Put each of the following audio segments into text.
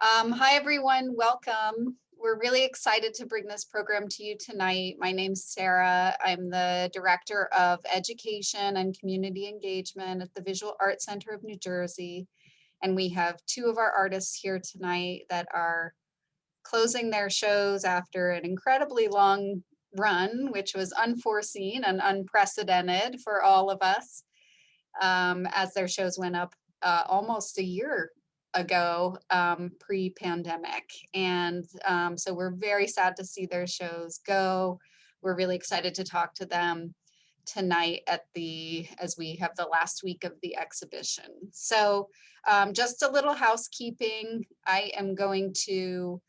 Hi, everyone. Welcome. We're really excited to bring this program to you tonight. My name's Sarah. I'm the Director of Education and Community Engagement at the Visual Art Center of New Jersey. And we have two of our artists here tonight that are closing their shows after an incredibly long run, which was unforeseen and unprecedented for all of us, as their shows went up almost a year ago, pre-pandemic. And so we're very sad to see their shows go. We're really excited to talk to them tonight as we have the last week of the exhibition. So just a little housekeeping. I am going to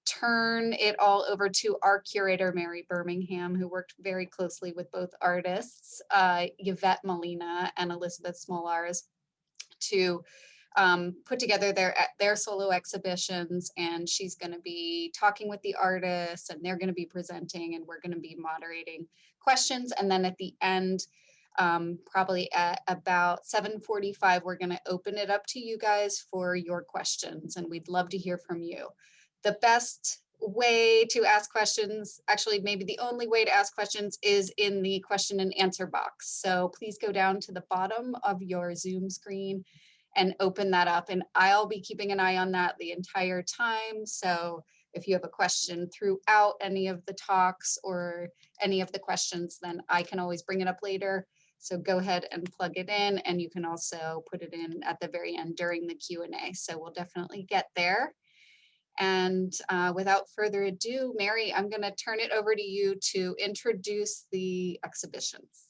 turn it all over to our curator, Mary Birmingham, who worked very closely with both artists, Yvette Molina and Elisabeth Smolarz, to put together their solo exhibitions. And she's going to be talking with the artists, and they're going to be presenting, and we're going to be moderating questions. And then at the end, probably at about 7:45, we're going to open it up to you guys for your questions, and we'd love to hear from you. The best way to ask questions, actually maybe the only way to ask questions, is in the question and answer box. So please go down to the bottom of your Zoom screen and open that up, and I'll be keeping an eye on that the entire time. So if you have a question throughout any of the talks or any of the questions, then I can always bring it up later. So go ahead and plug it in, and you can also put it in at the very end during the Q&A. So we'll definitely get there. And without further ado, Mary, I'm going to turn it over to you to introduce the exhibitions.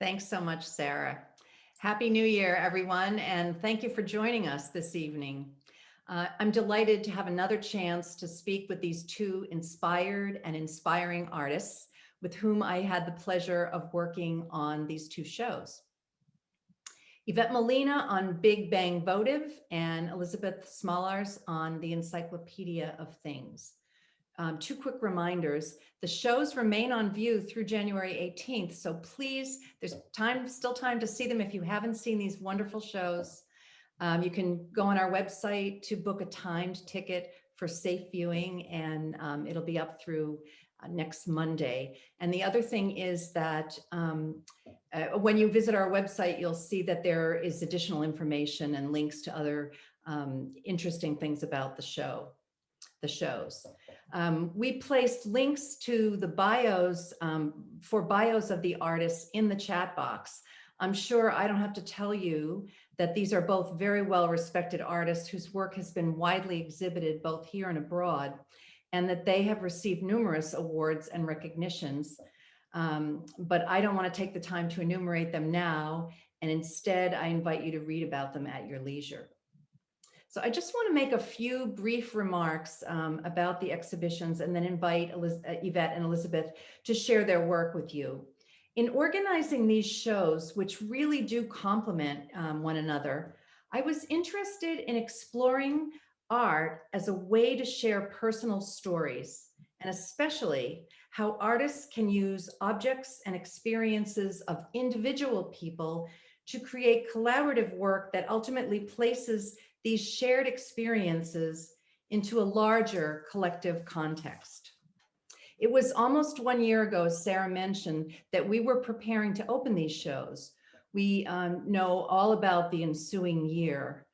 Thanks so much, Sarah. Happy New Year, everyone, and thank you for joining us this evening. I'm delighted to have another chance to speak with these two inspired and inspiring artists with whom I had the pleasure of working on these two shows. Yvette Molina on Big Bang Votive and Elisabeth Smolarz on the Encyclopedia of Things. Two quick reminders: the shows remain on view through January 18th, so please, there's still time to see them if you haven't seen these wonderful shows. You can go on our website to book a timed ticket for safe viewing, and it'll be up through next Monday. And the other thing is that when you visit our website, you'll see that there is additional information and links to other interesting things about the shows. We placed links to the bios for bios of the artists in the chat box. I'm sure I don't have to tell you that these are both very well-respected artists whose work has been widely exhibited both here and abroad, and that they have received numerous awards and recognitions. But I don't want to take the time to enumerate them now, and instead I invite you to read about them at your leisure. So I just want to make a few brief remarks about the exhibitions, and then invite Yvette and Elisabeth to share their work with you. In organizing these shows, which really do complement one another, I was interested in exploring art as a way to share personal stories, and especially how artists can use objects and experiences of individual people to create collaborative work that ultimately places these shared experiences into a larger collective context. It was almost 1 year ago, as Sarah mentioned, that we were preparing to open these shows. We know all about the ensuing year.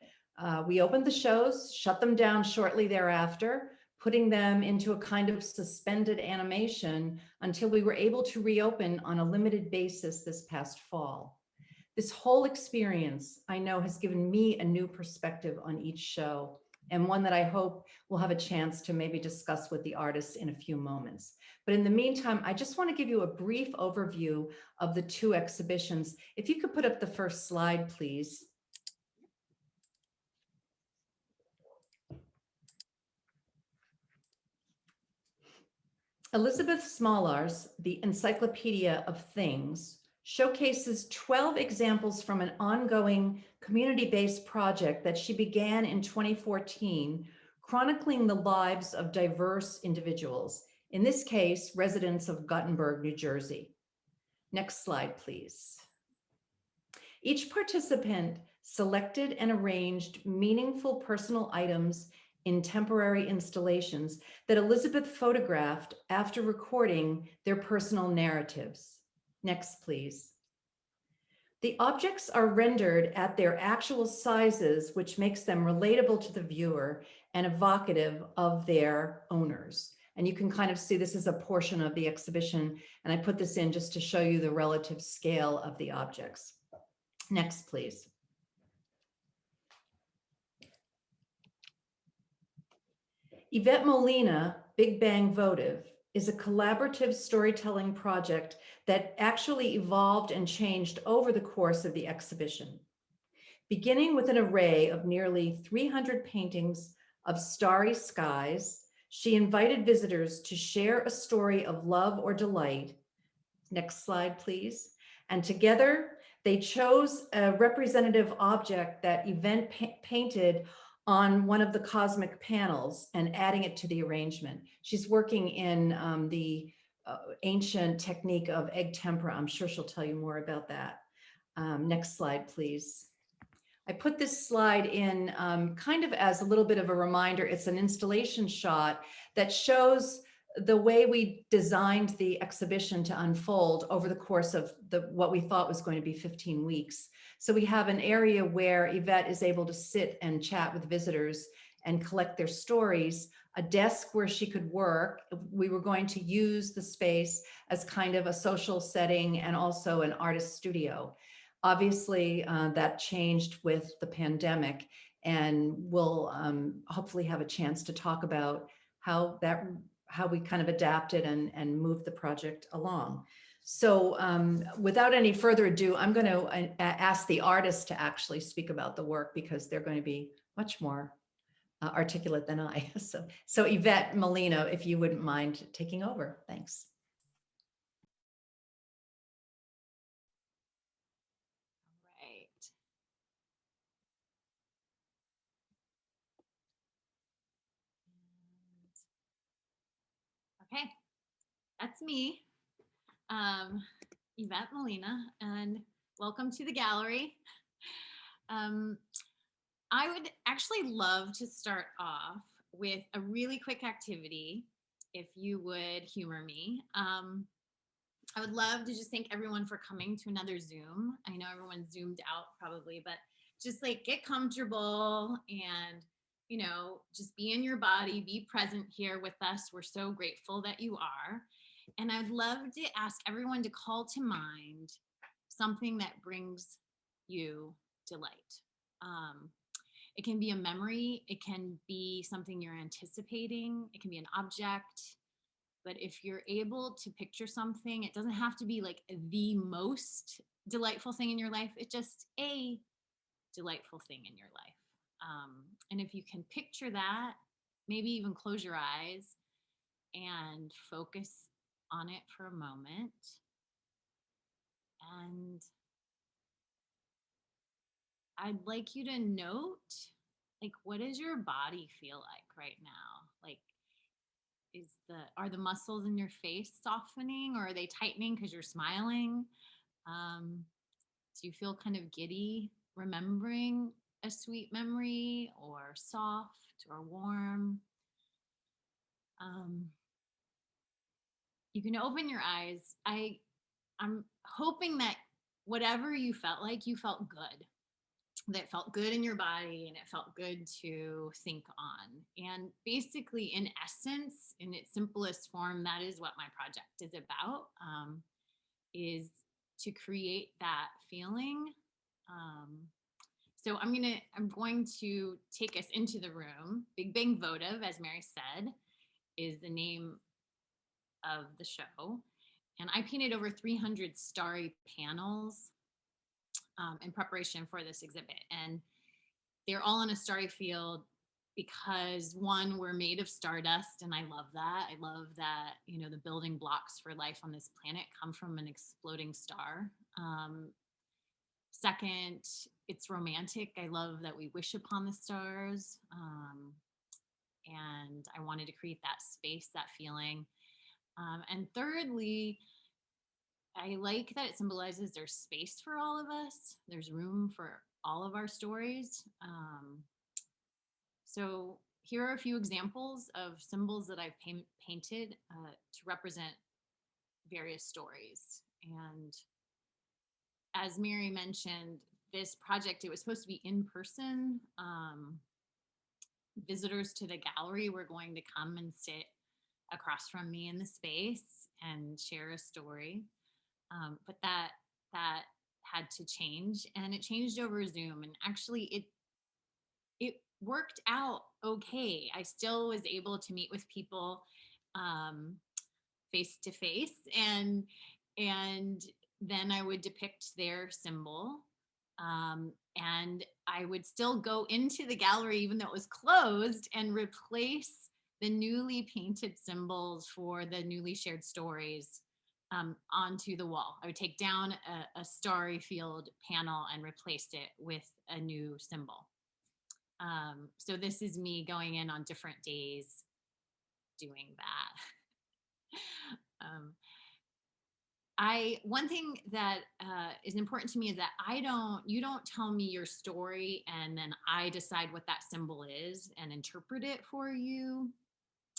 We opened the shows, shut them down shortly thereafter, putting them into a kind of suspended animation until we were able to reopen on a limited basis this past fall. This whole experience, I know, has given me a new perspective on each show, and one that I hope we'll have a chance to maybe discuss with the artists in a few moments. But in the meantime, I just want to give you a brief overview of the two exhibitions. If you could put up the first slide, please. Elisabeth Smolarz, the Encyclopedia of Things, showcases 12 examples from an ongoing community-based project that she began in 2014, chronicling the lives of diverse individuals, in this case, residents of Gothenburg, New Jersey. Next slide, please. Each participant selected and arranged meaningful personal items in temporary installations that Elisabeth photographed after recording their personal narratives. Next, please. The objects are rendered at their actual sizes, which makes them relatable to the viewer and evocative of their owners. And you can kind of see this as a portion of the exhibition, and I put this in just to show you the relative scale of the objects. Next, please. Yvette Molina, Big Bang Votive, is a collaborative storytelling project that actually evolved and changed over the course of the exhibition. Beginning with an array of nearly 300 paintings of starry skies, she invited visitors to share a story of love or delight. Next slide, please. And together, they chose a representative object that Yvette painted on one of the cosmic panels and adding it to the arrangement. She's working in the ancient technique of egg tempera. I'm sure she'll tell you more about that. Next slide, please. I put this slide in kind of as a little bit of a reminder. It's an installation shot that shows the way we designed the exhibition to unfold over the course of what we thought was going to be 15 weeks. So we have an area where Yvette is able to sit and chat with visitors and collect their stories, a desk where she could work. We were going to use the space as kind of a social setting and also an artist studio. Obviously, that changed with the pandemic, and we'll hopefully have a chance to talk about how we kind of adapted and moved the project along. So without any further ado, I'm going to ask the artists to actually speak about the work because they're going to be much more articulate than I. So Yvette Molina, if you wouldn't mind taking over. Thanks. Okay, that's me, Yvette Molina, and welcome to the gallery. I would actually love to start off with a really quick activity, if you would humor me. I would love to just thank everyone for coming to another Zoom. I know everyone's zoomed out probably, but just like get comfortable and just be in your body, be present here with us. We're so grateful that you are. And I'd love to ask everyone to call to mind something that brings you delight. It can be a memory, it can be something you're anticipating, it can be an object. But if you're able to picture something, it doesn't have to be like the most delightful thing in your life. It's just a delightful thing in your life. And if you can picture that, maybe even close your eyes and focus on it for a moment. And I'd like you to note, like, what does your body feel like right now? Like, are the muscles in your face softening, or are they tightening because you're smiling? Do you feel kind of giddy remembering a sweet memory, or soft or warm? You can open your eyes. I'm hoping that whatever you felt like, you felt good. That felt good in your body and it felt good to think on. And basically, in essence, in its simplest form, that is what my project is about, is to create that feeling. So I'm going to take us into the room. Big Bang Votive, as Mary said, is the name of the show. And I painted over 300 starry panels in preparation for this exhibit. And they're all in a starry field because, one, we're made of stardust, and I love that. I love that, the building blocks for life on this planet come from an exploding star. Second, it's romantic. I love that we wish upon the stars. And I wanted to create that space, that feeling. And thirdly, I like that it symbolizes there's space for all of us. There's room for all of our stories. So here are a few examples of symbols that I've painted to represent various stories. And as Mary mentioned, this project, it was supposed to be in person. Visitors to the gallery were going to come and sit across from me in the space and share a story. But that had to change, and it changed over Zoom. And actually it worked out okay. I still was able to meet with people face to face, and then I would depict their symbol. And I would still go into the gallery, even though it was closed, and replace the newly painted symbols for the newly shared stories onto the wall. I would take down a Starry field panel and replace it with a new symbol. So this is me going in on different days doing that. One thing that is important to me is that you don't tell me your story and then I decide what that symbol is and interpret it for you.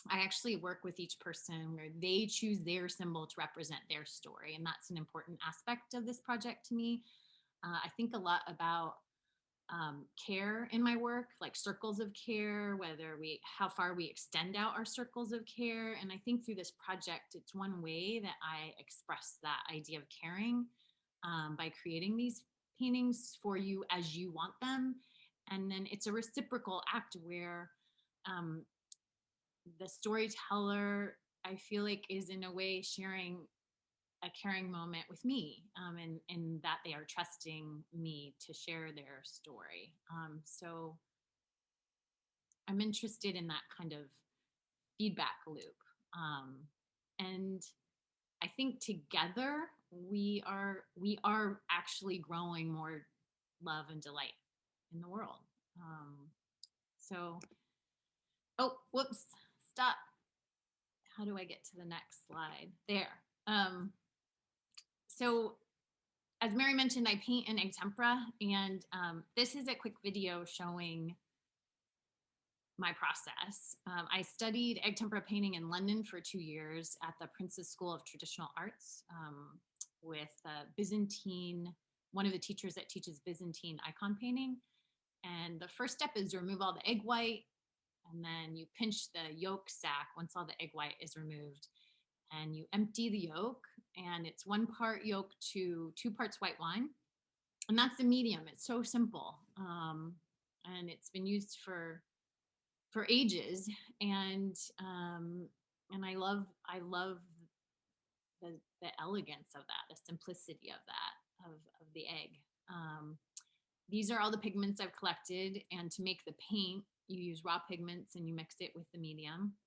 I actually work with each person where they choose their symbol to represent their story. And that's an important aspect of this project to me. I think a lot about care in my work, like circles of care, how far we extend out our circles of care. And I think through this project, it's one way that I express that idea of caring by creating these paintings for you as you want them. And then it's a reciprocal act where the storyteller, I feel like, is in a way sharing a caring moment with me, and that they are trusting me to share their story. So I'm interested in that kind of feedback loop. And I think together we are actually growing more love and delight in the world. Oh, whoops, stop. How do I get to the next slide? There. So as Mary mentioned, I paint in egg tempera, and this is a quick video showing my process. I studied egg tempera painting in London for 2 years at the Prince's School of Traditional Arts with one of the teachers that teaches Byzantine icon painting. And the first step is to remove all the egg white, and then you pinch the yolk sac once all the egg white is removed. And you empty the yolk, and it's 1 part yolk to 2 parts white wine. And that's the medium. It's so simple. And it's been used for ages. And I love the elegance of that, the simplicity of that, of the egg. These are all the pigments I've collected. And to make the paint, you use raw pigments and you mix it with the medium.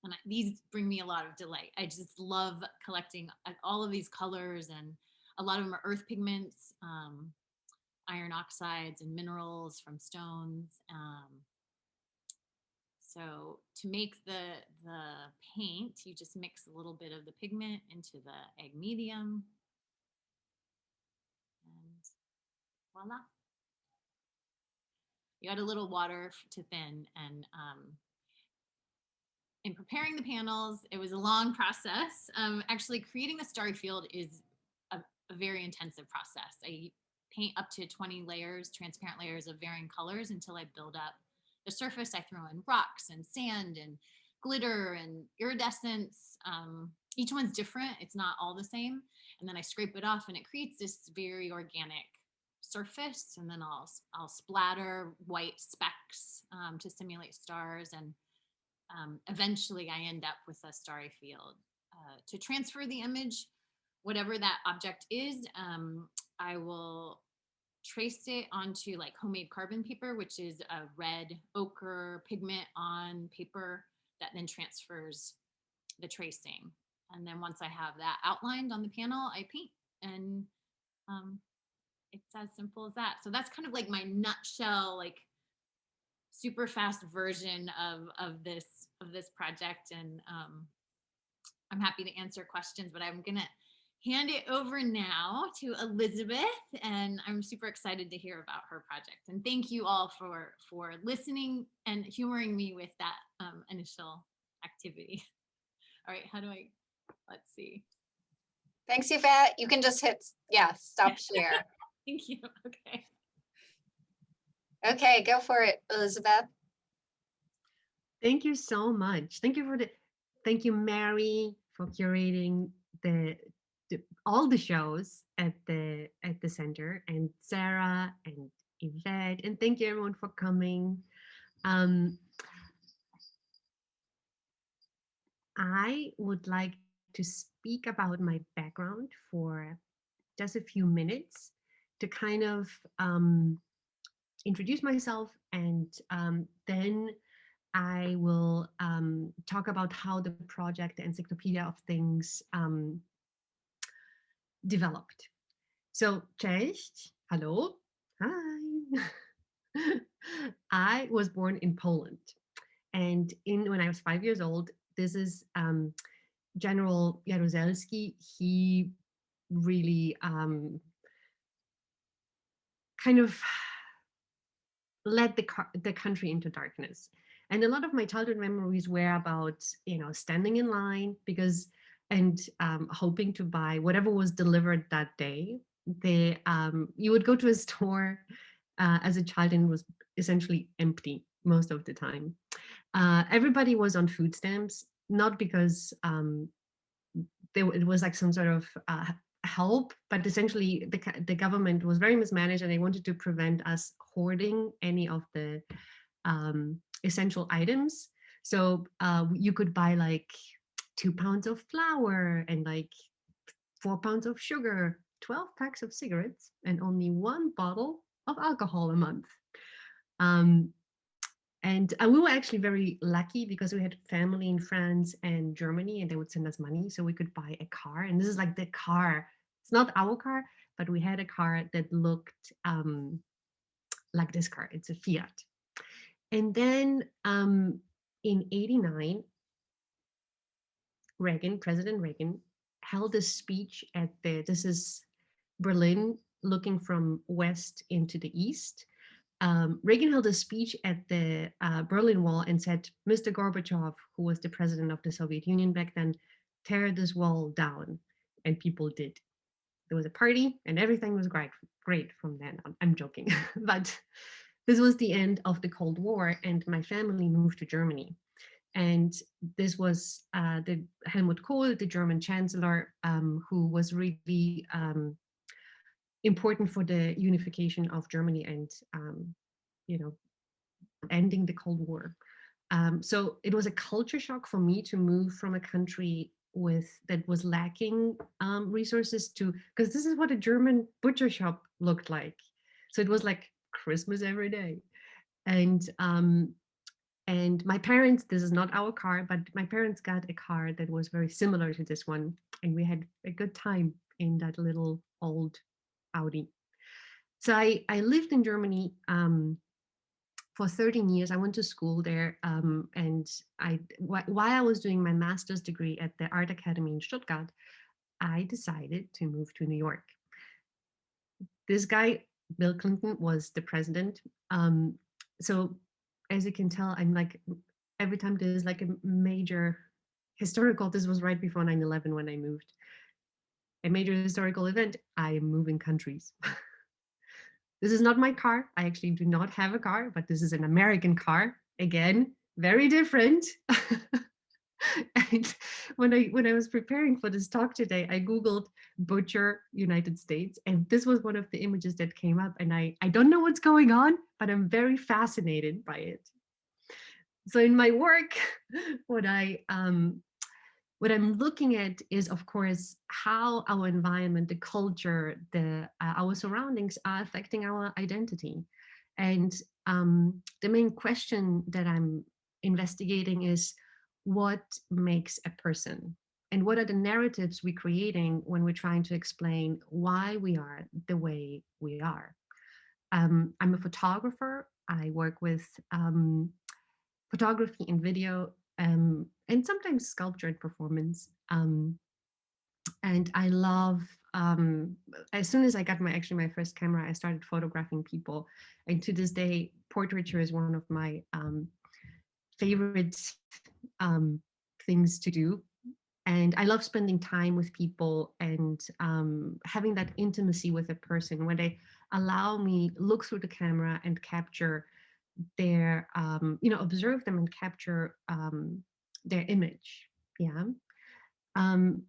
And these bring me a lot of delight. I just love collecting all of these colors, and a lot of them are earth pigments, iron oxides and minerals from stones. So to make the paint, you just mix a little bit of the pigment into the egg medium, and voila. You add a little water to thin, and in preparing the panels, it was a long process. Actually, creating the Starry field is a very intensive process. I paint up to 20 layers, transparent layers of varying colors until I build up the surface. I throw in rocks and sand and glitter and iridescence. Each one's different. It's not all the same. And then I scrape it off, and it creates this very organic surface. And then I'll splatter white specks to simulate stars. And eventually I end up with a starry field. To transfer the image, whatever that object is, I will trace it onto like homemade carbon paper, which is a red ochre pigment on paper that then transfers the tracing. And then once I have that outlined on the panel, I paint. And it's as simple as that. So that's kind of like my nutshell, like super fast version of this project. And I'm happy to answer questions, but I'm gonna hand it over now to Elisabeth, and I'm super excited to hear about her project. And thank you all for listening and humoring me with that initial activity. All right, let's see. Thanks, Yvette. You can just hit, stop share. Thank you. Okay. Okay, go for it, Elisabeth. Thank you so much. Thank you, Mary, for curating all the shows at the center, and Sarah and Yvette, and thank you everyone for coming. I would like to speak about my background for just a few minutes to kind of introduce myself, and then I will talk about how the project, the Encyclopedia of Things, developed. So, cześć, hello, hi. I was born in Poland, and when I was 5 years old, this is General Jaruzelski. He really kind of led the country into darkness. And a lot of my childhood memories were about, standing in line and hoping to buy whatever was delivered that day. You would go to a store as a child and it was essentially empty most of the time. Everybody was on food stamps, not because it was like some sort of help, but essentially the government was very mismanaged and they wanted to prevent us hoarding any of the essential items. So you could buy like 2 pounds of flour and like 4 pounds of sugar, 12 packs of cigarettes, and only 1 bottle of alcohol a month. And we were actually very lucky because we had family in France and Germany, and they would send us money so we could buy a car. And this is like the car. It's not our car, but we had a car that looked like this car. It's a Fiat. And then in '89, President Reagan, held a speech this is Berlin looking from west into the east. Reagan held a speech at the Berlin Wall and said, "Mr. Gorbachev," who was the president of the Soviet Union back then, "tear this wall down." And people did. There was a party and everything was great from then on. I'm joking. But this was the end of the Cold War and my family moved to Germany. And this was the Helmut Kohl, the German chancellor, who was really important for the unification of Germany and ending the Cold War. So it was a culture shock for me to move from a country that was lacking resources because this is what a German butcher shop looked like. So it was like Christmas every day. And my parents, this is not our car, but my parents got a car that was very similar to this one. And we had a good time in that little old Audi. So I lived in Germany for 13 years. I went to school there, and while I was doing my master's degree at the Art Academy in Stuttgart, I decided to move to New York. This guy, Bill Clinton, was the president. So as you can tell, I'm like, every time there's like a major historical, this was right before 9/11 when I moved, a major historical event, I am moving countries. This is not my car. I actually do not have a car, but this is an American car. Again, very different. And when I was preparing for this talk today, I Googled butcher United States, and this was one of the images that came up. And I don't know what's going on, but I'm very fascinated by it. So in my work, what I'm looking at is, of course, how our environment, the culture, our surroundings are affecting our identity. And the main question that I'm investigating is, what makes a person? And what are the narratives we're creating when we're trying to explain why we are the way we are? I'm a photographer. I work with photography and video, and sometimes sculpture and performance. And I love, as soon as I got my first camera, I started photographing people. And to this day, portraiture is one of my favorite things to do. And I love spending time with people and having that intimacy with a person where they allow me look through the camera and capture their, observe them and capture their image. Yeah.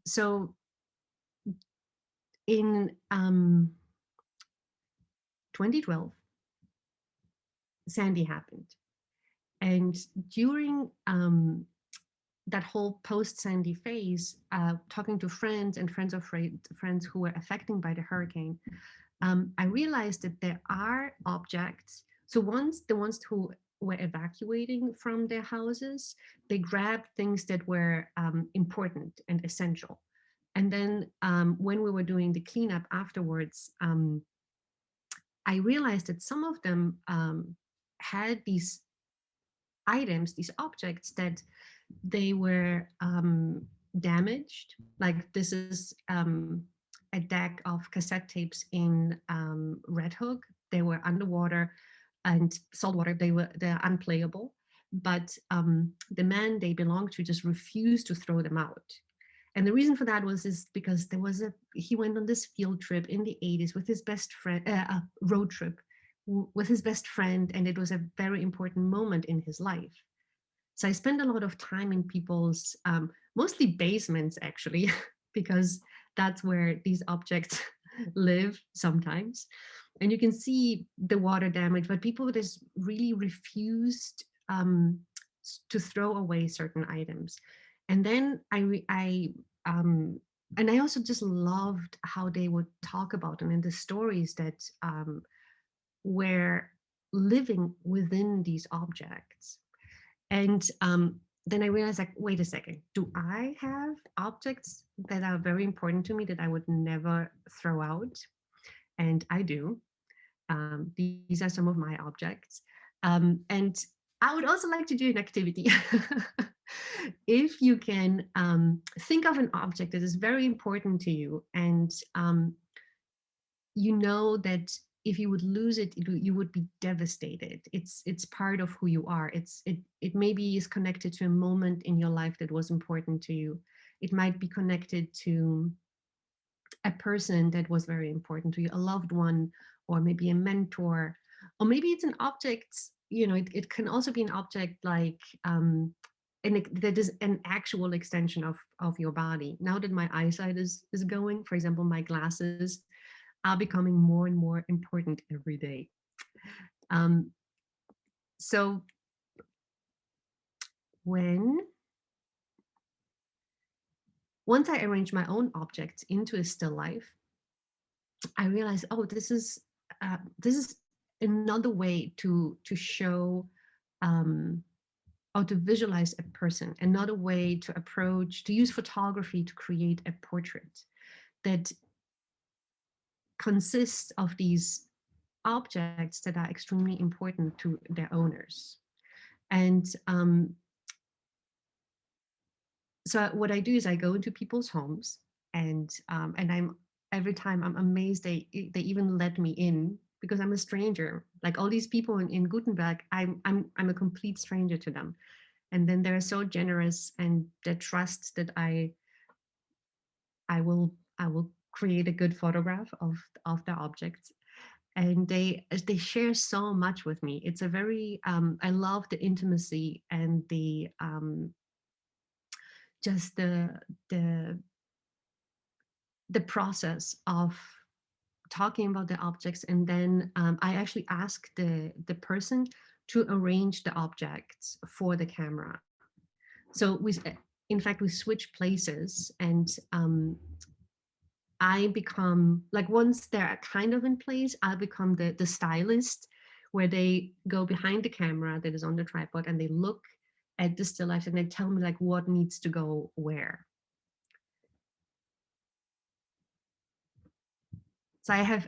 So in 2012, Sandy happened. And during that whole post-Sandy phase, talking to friends and friends of friends who were affected by the hurricane, I realized that there are objects. So once the ones who were evacuating from their houses, they grabbed things that were important and essential. And then when we were doing the cleanup afterwards, I realized that some of them had these items, these objects that they were damaged. Like this is a deck of cassette tapes in Red Hook. They were underwater and saltwater. They're unplayable. But the man they belonged to just refused to throw them out. And the reason for that is because he went on this field trip in the 80s with his best friend, road trip with his best friend, and it was a very important moment in his life. So I spend a lot of time in people's, mostly basements actually, because that's where these objects live sometimes. And you can see the water damage, but people just really refused to throw away certain items. And then and I also just loved how they would talk about them and the stories that were living within these objects. And then I realized, like, wait a second, do I have objects that are very important to me that I would never throw out? And I do. These are some of my objects. And I would also like to do an activity. If you can think of an object that is very important to you, and you know that if you would lose it, you would be devastated. It's part of who you are. It maybe is connected to a moment in your life that was important to you. It might be connected to a person that was very important to you, a loved one, or maybe a mentor, or maybe it's an object. It can also be an object like that is an actual extension of your body. Now that my eyesight is going, for example, my glasses are becoming more and more important every day. So once I arrange my own objects into a still life, I realized, oh, this is another way to show or to visualize a person, another way to use photography to create a portrait that consists of these objects that are extremely important to their owners. And so what I do is I go into people's homes, and every time I'm amazed they even let me in, because I'm a stranger. Like all these people in Gutenberg, I'm a complete stranger to them. And then they're so generous, and they trust that I will create a good photograph of the objects. And they share so much with me. It's a very I love the intimacy and the just the process of talking about the objects. And then I actually ask the person to arrange the objects for the camera. So in fact, we switch places, and I become, like, once they're kind of in place, I'll become the stylist, where they go behind the camera that is on the tripod, and they look at the still life, and they tell me like what needs to go where. So I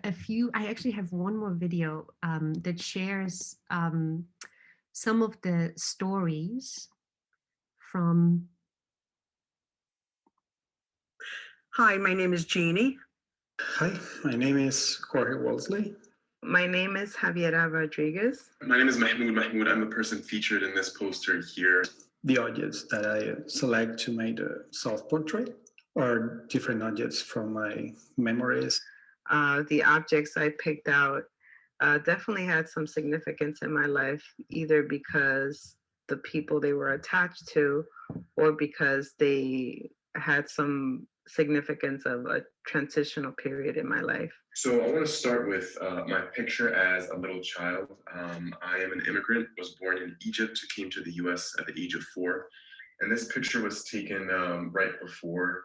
actually have one more video that shares some of the stories from. Hi, my name is Jeannie. Hi, my name is Jorge Wolseley. My name is Javiera Rodriguez. My name is Mahmoud. I'm the person featured in this poster here. The objects that I select to make the self-portrait are different objects from my memories. The objects I picked out definitely had some significance in my life, either because the people they were attached to or because they had some significance of a transitional period in my life. So I want to start with my picture as a little child. I am an immigrant, was born in Egypt, came to the US at the age of 4. And this picture was taken right before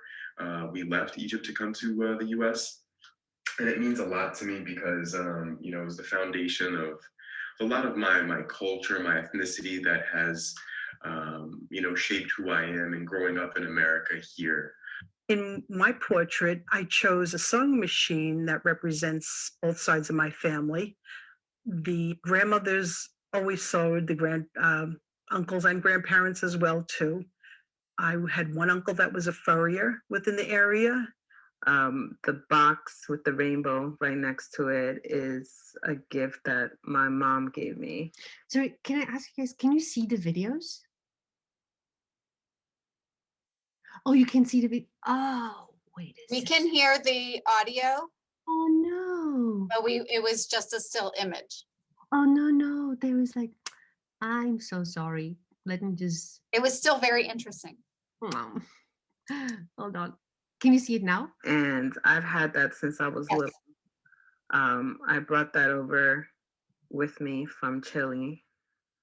we left Egypt to come to the US. And it means a lot to me because, it was the foundation of a lot of my culture, my ethnicity that has, shaped who I am and growing up in America here. In my portrait, I chose a sewing machine that represents both sides of my family. The grandmothers always sewed, the uncles and grandparents as well too. I had one uncle that was a furrier within the area. The box with the rainbow right next to it is a gift that my mom gave me. Sorry, can I ask you guys, can you see the videos? Oh, you can see the video. Oh, wait a We second. can hear the audio, Oh no. but it was just a still image. Oh no. There was like, I'm so sorry. Let me just. It was still very interesting. Oh. Hold on. Can you see it now? And I've had that since I was Yes. little. I brought that over with me from Chile.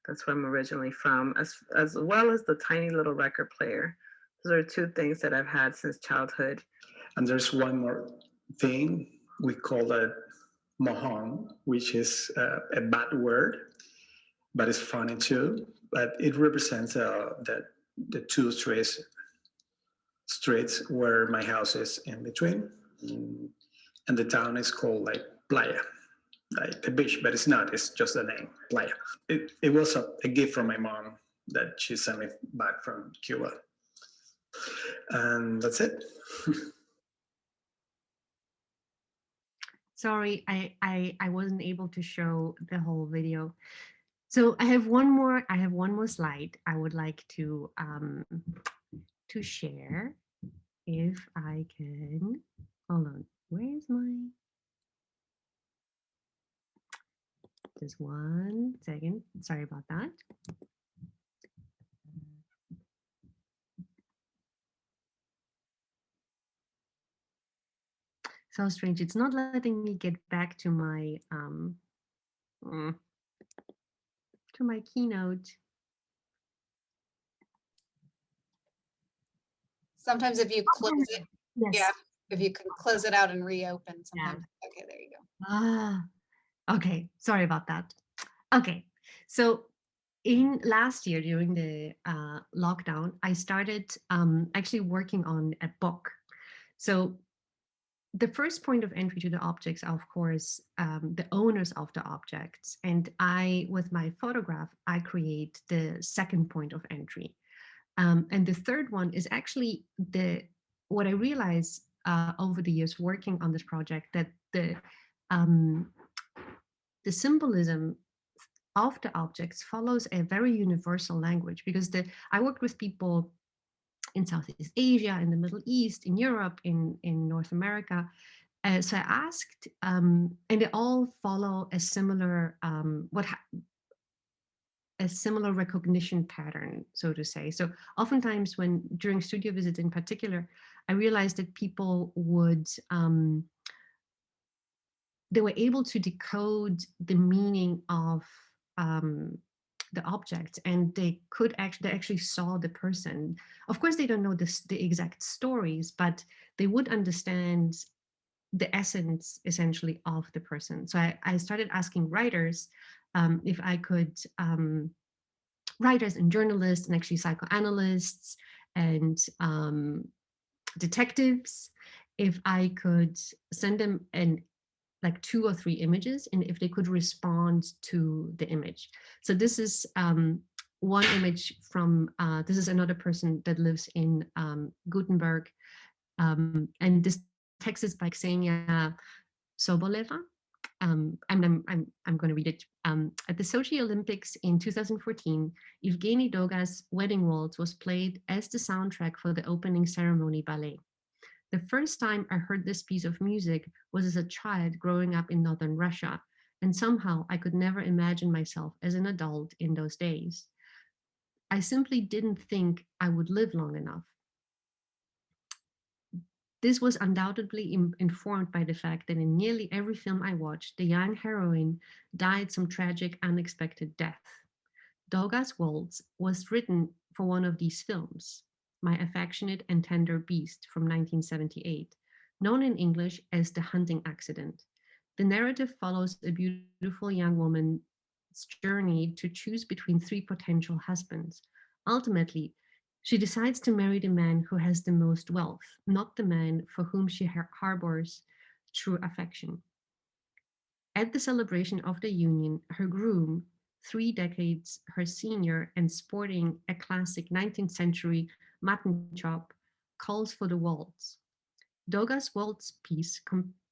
That's where I'm originally from, as well as the tiny little record player. Those are 2 things that I've had since childhood. And there's one more thing, we call it mohon, which is a bad word, but it's funny too. But it represents the 2 streets where my house is in between. And the town is called like Playa, like the beach, but it's not, it's just the name, Playa. It was a gift from my mom that she sent me back from Cuba. And that's it. Sorry, I wasn't able to show the whole video. So I have one more slide I would like to share, if I can. Hold on, where's my, just 1 second, sorry about that. So strange, it's not letting me get back to my keynote. Sometimes if you close it, Yes. yeah, if you can close it out and reopen sometimes. Okay, there you go. Okay, sorry about that. Okay, so in last year during the lockdown, I started actually working on a book. So the first point of entry to the objects are, of course, the owners of the objects. And I, with my photograph, I create the second point of entry. And the third one is actually what I realized over the years working on this project, that the symbolism of the objects follows a very universal language, because I worked with people in Southeast Asia, in the Middle East, in Europe, in North America. So I asked, and they all follow a similar a similar recognition pattern, so to say. So oftentimes during studio visits in particular, I realized that people they were able to decode the meaning of the object, and they actually saw the person. Of course, they don't know the exact stories, but they would understand the essence essentially of the person. So I started asking writers if I could, writers and journalists and actually psychoanalysts and detectives, if I could send them like 2 or 3 images, and if they could respond to the image. So this is one image from, this is another person that lives in Gutenberg, And this text is by Ksenia Soboleva. I'm going to read it. At the Sochi Olympics in 2014, Evgeny Doga's Wedding Waltz was played as the soundtrack for the opening ceremony ballet. The first time I heard this piece of music was as a child growing up in northern Russia, and somehow I could never imagine myself as an adult in those days. I simply didn't think I would live long enough. This was undoubtedly informed by the fact that in nearly every film I watched, the young heroine died some tragic, unexpected death. Doga's Waltz was written for one of these films, My Affectionate and Tender Beast from 1978, known in English as The Hunting Accident. The narrative follows a beautiful young woman's journey to choose between three potential husbands. Ultimately, she decides to marry the man who has the most wealth, not the man for whom she harbors true affection. At the celebration of the union, her groom, 3 decades her senior and sporting a classic 19th century mutton chop, calls for the waltz. Doga's waltz piece,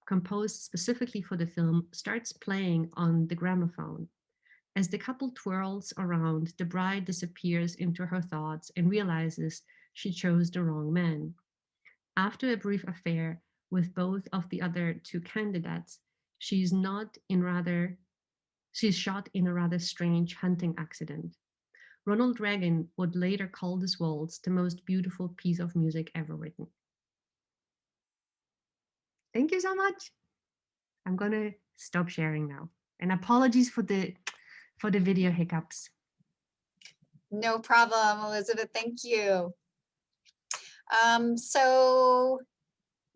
composed specifically for the film, starts playing on the gramophone. As the couple twirls around, the bride disappears into her thoughts and realizes she chose the wrong man. After a brief affair with both of the other two candidates, she's shot in a rather strange hunting accident. Ronald Reagan would later call this waltz the most beautiful piece of music ever written. Thank you so much. I'm gonna stop sharing now. And apologies for the video hiccups. No problem, Elizabeth. Thank you. So,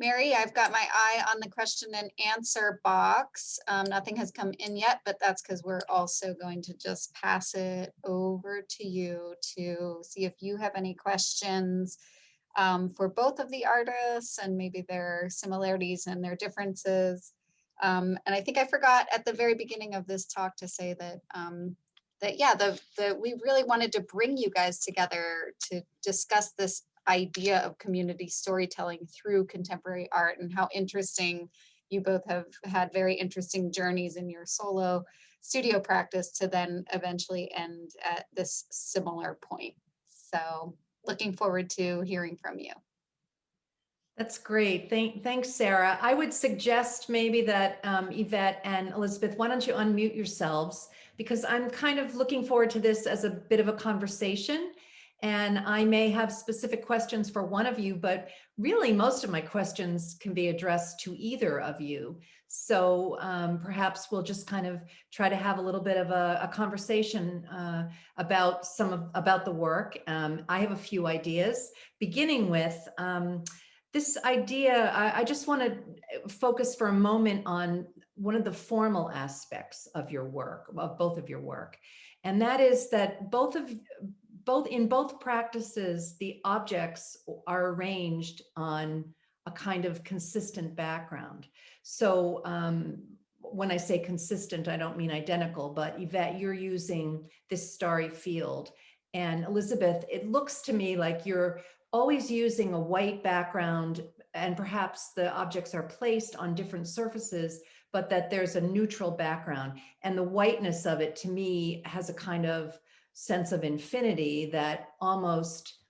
Mary, I've got my eye on the question and answer box. Nothing has come in yet, but that's because we're also going to just pass it over to you to see if you have any questions for both of the artists and maybe their similarities and their differences. And I think I forgot at the very beginning of this talk to say that we really wanted to bring you guys together to discuss this idea of community storytelling through contemporary art, and how interesting you both have had very interesting journeys in your solo studio practice to then eventually end at this similar point. So looking forward to hearing from you. That's great. Thanks, Sarah. I would suggest maybe that Yvette and Elisabeth, why don't you unmute yourselves? Because I'm kind of looking forward to this as a bit of a conversation. And I may have specific questions for one of you, but really most of my questions can be addressed to either of you. So perhaps we'll just kind of try to have a little bit of a conversation about the work. I have a few ideas, beginning with this idea. I just want to focus for a moment on one of the formal aspects of your work, of both of your work. And that is that in both practices, the objects are arranged on a kind of consistent background. So when I say consistent, I don't mean identical, but Yvette, you're using this starry field. And Elisabeth, it looks to me like you're always using a white background, and perhaps the objects are placed on different surfaces, but that there's a neutral background. And the whiteness of it, to me, has a kind of sense of infinity that almost,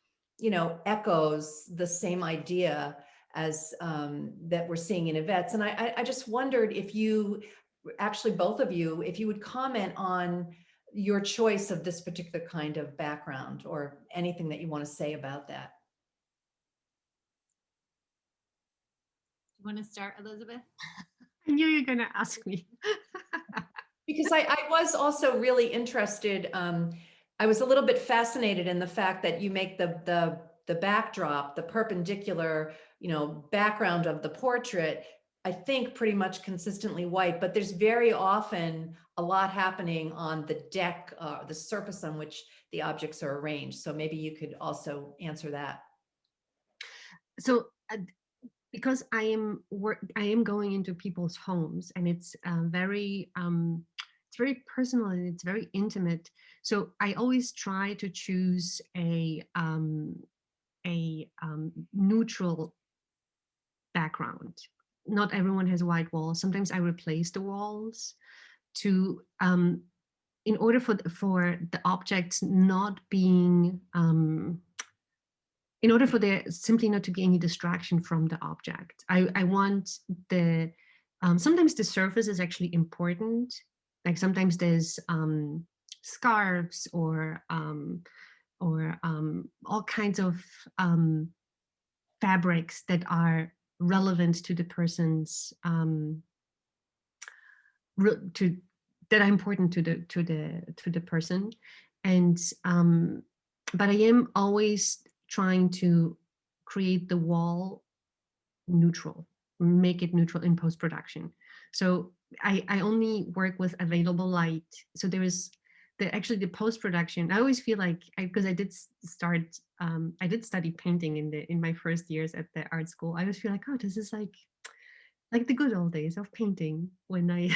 echoes the same idea as that we're seeing in Yvette's. And I just wondered if you, actually both of you, if you would comment on your choice of this particular kind of background, or anything that you want to say about that. You want to start, Elisabeth? I knew you were going to ask me. Because I was also really interested. I was a little bit fascinated in the fact that you make the backdrop, the perpendicular, background of the portrait, I think pretty much consistently white, but there's very often a lot happening on the deck, the surface on which the objects are arranged. So maybe you could also answer that. So because I am going into people's homes, and it's very personal and it's very intimate. So I always try to choose a neutral background. Not everyone has white walls. Sometimes I replace the walls to in order for the objects not being in order for there simply not to be any distraction from the object. I want the sometimes the surface is actually important. Like sometimes there's scarves or all kinds of fabrics that are relevant to the person's that are important to the person. And but I am always trying to create the wall neutral, make it neutral in post-production. So I only work with available light. So there is actually the post-production. I always feel like because I did start I did study painting in my first years at the art school. I always feel like, oh, this is like the good old days of painting when I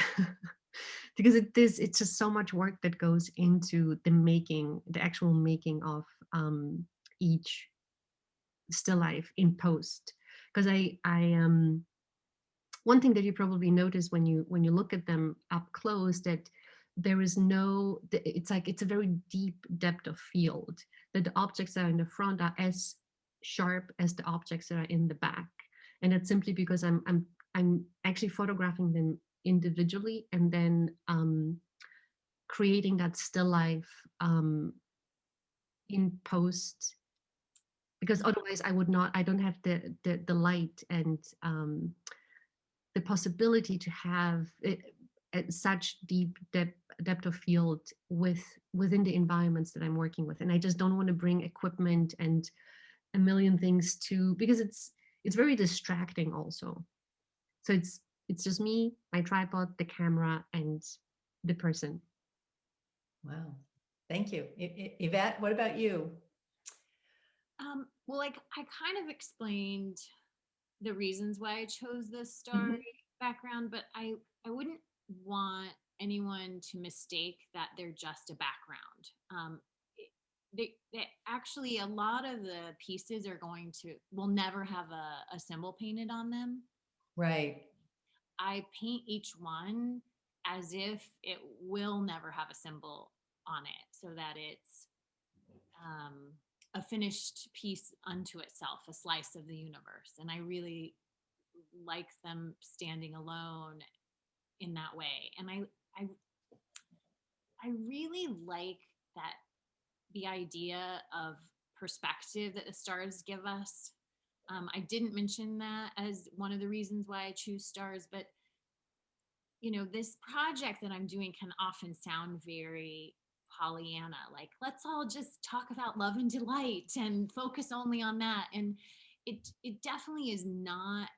because it's just so much work that goes into the actual making of each still life in post. Because I one thing that you probably notice when you look at them up close, that there is no, it's like it's a very deep depth of field, that the objects that are in the front are as sharp as the objects that are in the back. And that's simply because I'm actually photographing them individually and then creating that still life in post, because otherwise I don't have the light and the possibility to have such deep depth of field within the environments that I'm working with. And I just don't want to bring equipment and a million things because it's very distracting also. So it's just me, my tripod, the camera, and the person. Wow. Thank you. Yvette, what about you? Well, like I kind of explained the reasons why I chose the Starry background, but I wouldn't want anyone to mistake that they're just a background. They actually, a lot of the pieces will never have a symbol painted on them. Right. I paint each one as if it will never have a symbol on it, so that it's a finished piece unto itself, a slice of the universe. And I really like them standing alone in that way. And I really like that the idea of perspective that the stars give us. I didn't mention that as one of the reasons why I choose stars, but this project that I'm doing can often sound very Pollyanna, like let's all just talk about love and delight and focus only on that. And it definitely is not.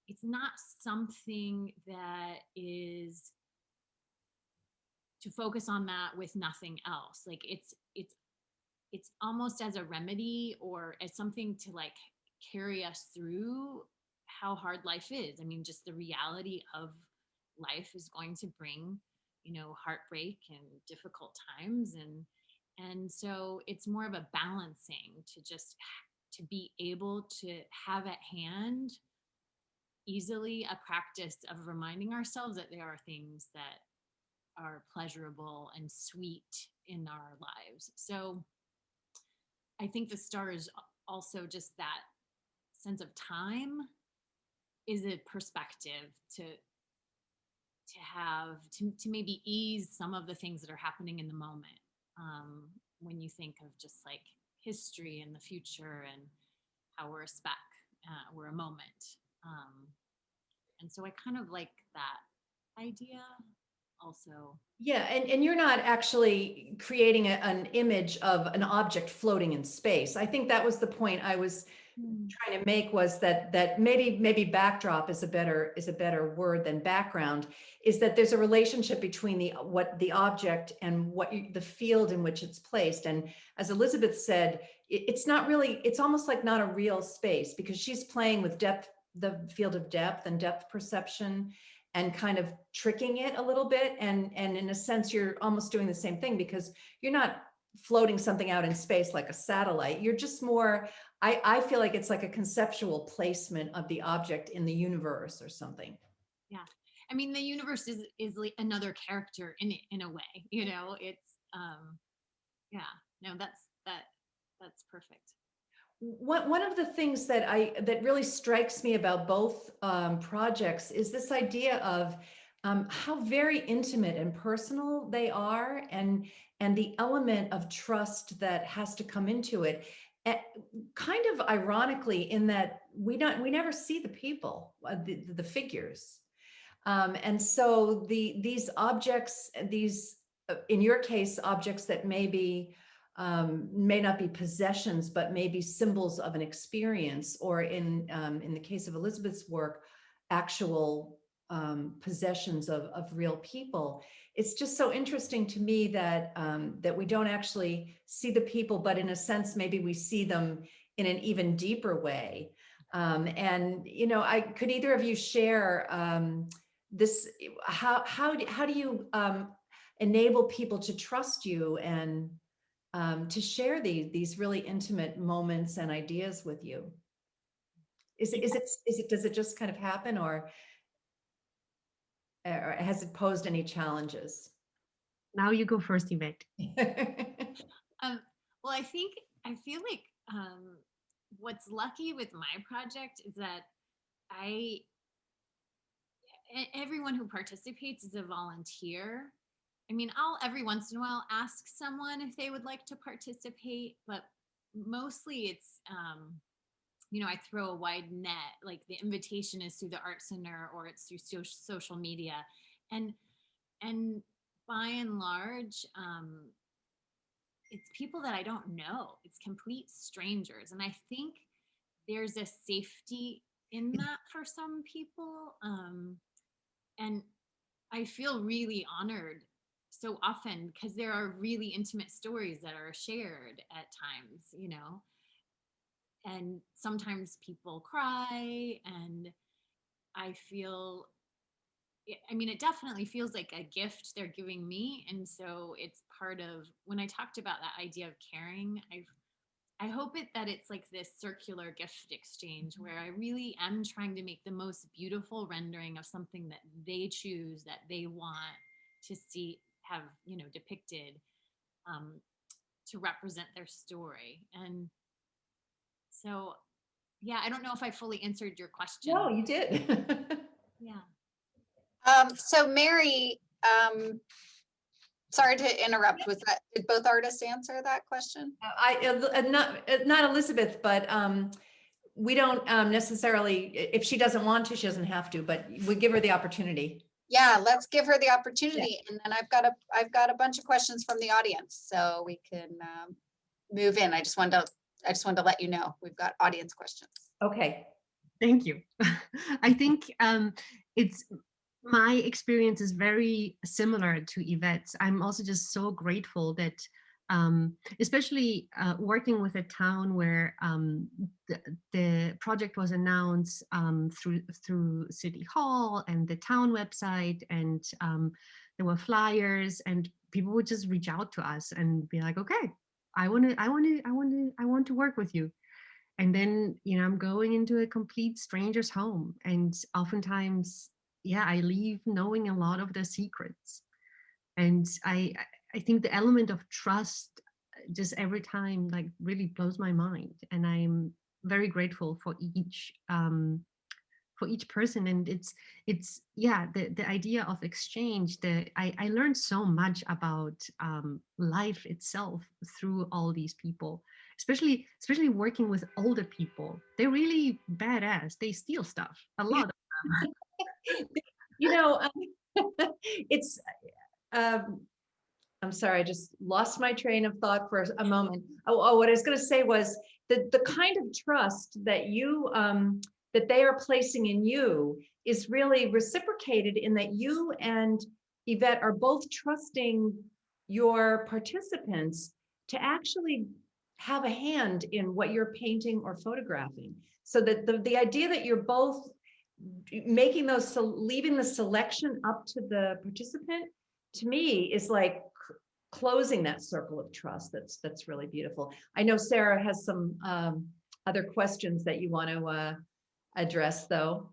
It's not something that is to focus on that with nothing else. Like it's almost as a remedy or as something to like carry us through how hard life is. I mean, just the reality of life is going to bring, heartbreak and difficult times. And so it's more of a balancing to be able to have at hand easily a practice of reminding ourselves that there are things that are pleasurable and sweet in our lives. So I think the stars also, just that sense of time is a perspective to have to maybe ease some of the things that are happening in the moment, when you think of just like history and the future and how we're a speck, we're a moment. And so I kind of like that idea also. Yeah, and you're not actually creating an image of an object floating in space. I think that was the point I was trying to make, was that maybe backdrop is a better word than background, is that there's a relationship between the object and the field in which it's placed. And as Elisabeth said, it's not really, it's almost like not a real space, because she's playing with depth, the field of depth and depth perception, and kind of tricking it a little bit. And in a sense, you're almost doing the same thing, because you're not floating something out in space like a satellite. You're just more, I feel like it's like a conceptual placement of the object in the universe or something. Yeah. I mean, the universe is like another character in a way, you know, it's, yeah, no, that's perfect. One of the things that really strikes me about both projects is this idea of how very intimate and personal they are, and the element of trust that has to come into it. Kind of ironically, in that we never see the people, the figures, and so these objects, these in your case, objects that may not be possessions, but maybe symbols of an experience, or in the case of Elisabeth's work, actual possessions of real people. It's just so interesting to me that that we don't actually see the people, but in a sense, maybe we see them in an even deeper way. And you know, could either of you share this? How do you enable people to trust you and to share these really intimate moments and ideas with you? Does it just kind of happen, or has it posed any challenges? Now you go first, Yvette. Well, I feel like what's lucky with my project is that everyone who participates is a volunteer. I mean, I'll every once in a while ask someone if they would like to participate, but mostly it's, you know, I throw a wide net, like the invitation is through the Art Center or it's through social media. And by and large, it's people that I don't know. It's complete strangers. And I think there's a safety in that for some people. And I feel really honored so often because there are really intimate stories that are shared at times, you know, and sometimes people cry, and I feel, I mean, it definitely feels like a gift they're giving me. And so it's part of, when I talked about that idea of caring, I hope that it's like this circular gift exchange where I really am trying to make the most beautiful rendering of something that they choose, that they want to see, have, you know, depicted, to represent their story. And so, yeah, I don't know if I fully answered your question. No, you did. Yeah. So Mary, sorry to interrupt with that. Did both artists answer that question? Not Elisabeth, but we don't necessarily, if she doesn't want to, she doesn't have to, but we give her the opportunity. Yeah, let's give her the opportunity. Yeah. And then I've got a bunch of questions from the audience, so we can move in. I just wanted to let you know we've got audience questions. Okay. Thank you. I think it's, my experience is very similar to Yvette's. I'm also just so grateful that, especially working with a town where the project was announced through City Hall and the town website, and there were flyers, and people would just reach out to us and be like, "Okay, I want to work with you." And then, you know, I'm going into a complete stranger's home, and oftentimes, yeah, I leave knowing a lot of the secrets. And I think the element of trust just every time like really blows my mind. And I'm very grateful for each person. And it's yeah, the idea of exchange, I learned so much about life itself through all these people, especially working with older people. They're really badass. They steal stuff, a lot of them. You know, it's, I'm sorry, I just lost my train of thought for a moment. Oh, what I was going to say was the kind of trust that you, that they are placing in you is really reciprocated in that you and Yvette are both trusting your participants to actually have a hand in what you're painting or photographing. So that the idea that you're both making leaving the selection up to the participant, to me, is like closing that circle of trust. That's really beautiful. I know Sarah has some other questions that you want to address, though.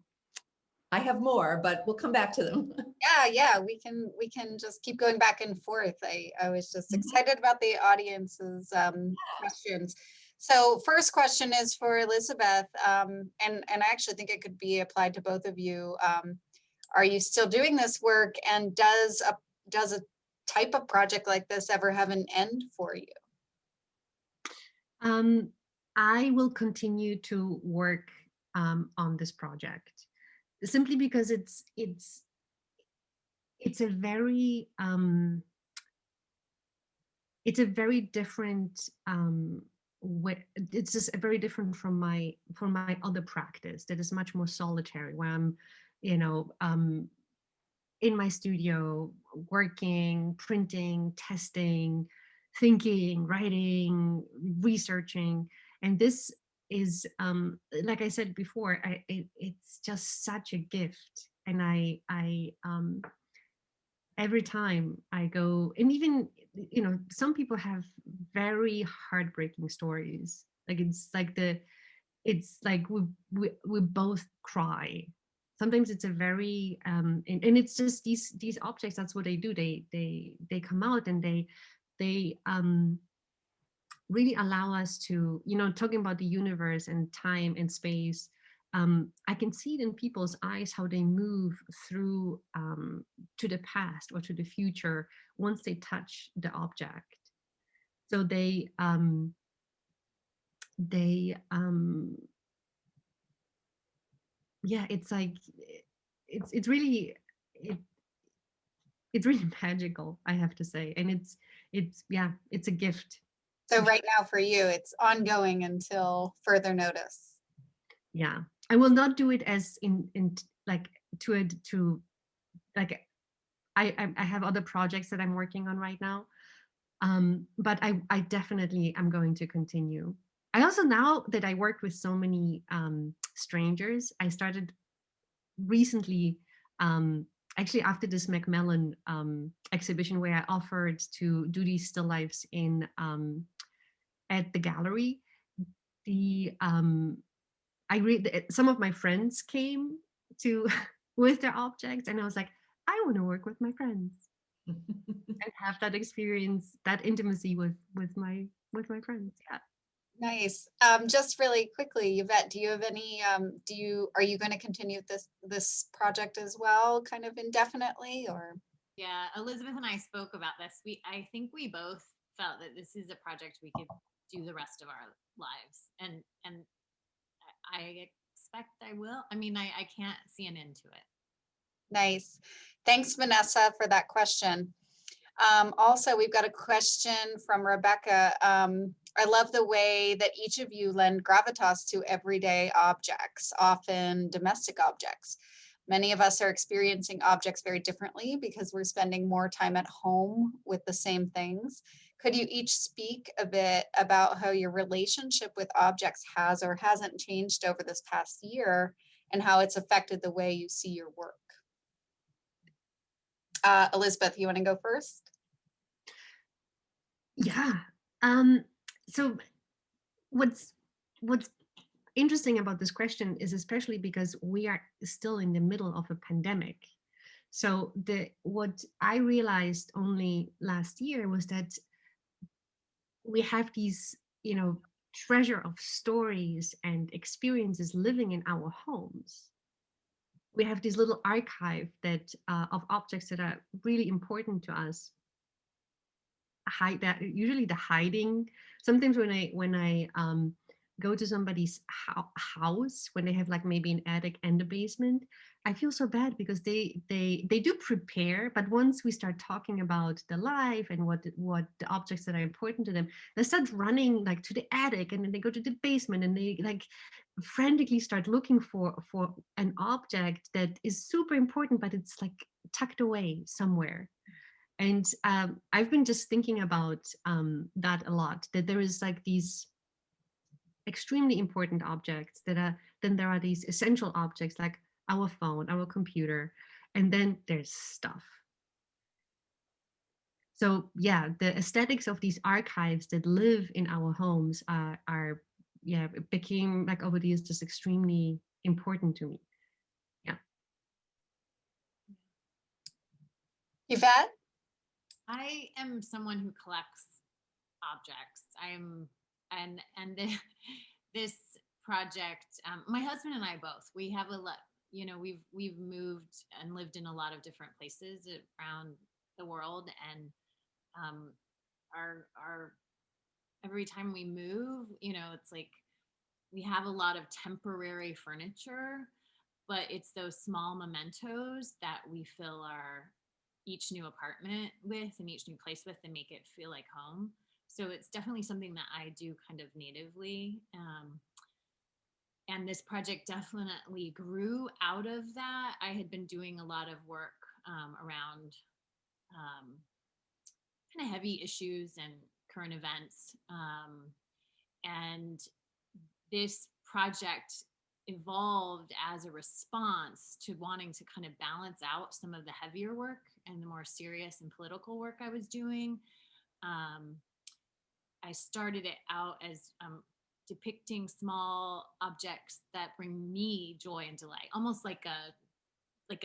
I have more, but we'll come back to them. Yeah, we can just keep going back and forth. I was just excited about the audience's questions. So first question is for Elisabeth, and I actually think it could be applied to both of you. Are you still doing this work, and does a type of project like this ever have an end for you? I will continue to work on this project simply because it's a very different it's just very different from my other practice that is much more solitary, where I'm in my studio working, printing, testing, thinking, writing, researching. And this is like I said before, it's just such a gift. And I every time I go, and even some people have very heartbreaking stories. Like it's like we both cry. Sometimes it's a very and it's just these objects. That's what they do. They come out and they really allow us to, talking about the universe and time and space. I can see it in people's eyes how they move through to the past or to the future once they touch the object. So yeah, it's like it's really magical, I have to say, and it's a gift. So right now for you, it's ongoing until further notice. Yeah, I will not do it as in like like I have other projects that I'm working on right now, but I definitely am going to continue. I also, now that I worked with so many strangers, I started recently, actually after this Macmillan exhibition, where I offered to do these still lifes in at the gallery. Some of my friends came to with their objects, and I was like, I want to work with my friends and have that experience, that intimacy with my friends. Yeah. Nice. Just really quickly, Yvette, do you have any, are you going to continue this project as well, kind of indefinitely, or? Yeah, Elisabeth and I spoke about this. I think we both felt that this is a project we could do the rest of our lives. And I expect I will. I mean, I can't see an end to it. Nice. Thanks, Vanessa, for that question. Also, we've got a question from Rebecca. I love the way that each of you lend gravitas to everyday objects, often domestic objects. Many of us are experiencing objects very differently because we're spending more time at home with the same things. Could you each speak a bit about how your relationship with objects has or hasn't changed over this past year, and how it's affected the way you see your work? Elisabeth, you want to go first? Yeah. So what's interesting about this question is, especially because we are still in the middle of a pandemic. So what I realized only last year was that we have these, treasure of stories and experiences living in our homes. We have this little archive that of objects that are really important to us. Usually the hiding. Sometimes when I go to somebody's house, when they have like maybe an attic and a basement, I feel so bad because they do prepare, but once we start talking about the life and what the objects that are important to them, they start running like to the attic, and then they go to the basement, and they like frantically start looking for an object that is super important, but it's like tucked away somewhere. And I've been just thinking about that a lot, that there is like these extremely important objects then there are these essential objects like our phone, our computer, and then there's stuff. So yeah, the aesthetics of these archives that live in our homes are yeah, it became like over the years just extremely important to me. Yeah. Yvette? I am someone who collects objects. This project, my husband and I both, we have a lot, you know, we've moved and lived in a lot of different places around the world, and our every time we move, you know, it's like we have a lot of temporary furniture, but it's those small mementos that we fill our each new apartment with and each new place with and make it feel like home. So it's definitely something that I do kind of natively. And this project definitely grew out of that. I had been doing a lot of work around kind of heavy issues and current events. And this project evolved as a response to wanting to kind of balance out some of the heavier work and the more serious and political work I was doing. I started it out as depicting small objects that bring me joy and delight, almost like a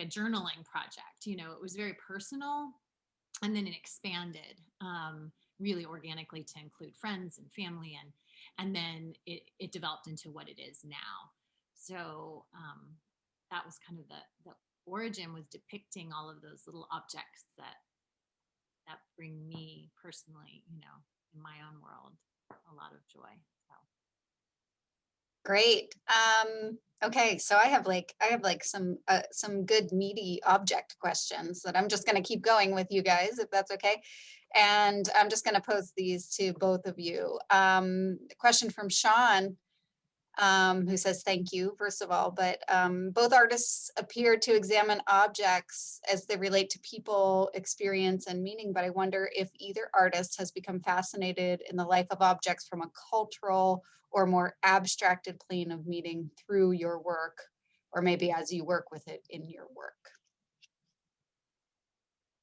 journaling project. You know, it was very personal, and then it expanded really organically to include friends and family, and then it developed into what it is now. So that was kind of the origin, was depicting all of those little objects that bring me personally, you know, in my own world, a lot of joy. So Great. Okay, so I have like some good meaty object questions that I'm just going to keep going with you guys, if that's okay. And I'm just going to pose these to both of you. A question from Sean, who says thank you, first of all, but both artists appear to examine objects as they relate to people, experience, and meaning, but I wonder if either artist has become fascinated in the life of objects from a cultural or more abstracted plane of meaning through your work, or maybe as you work with it in your work.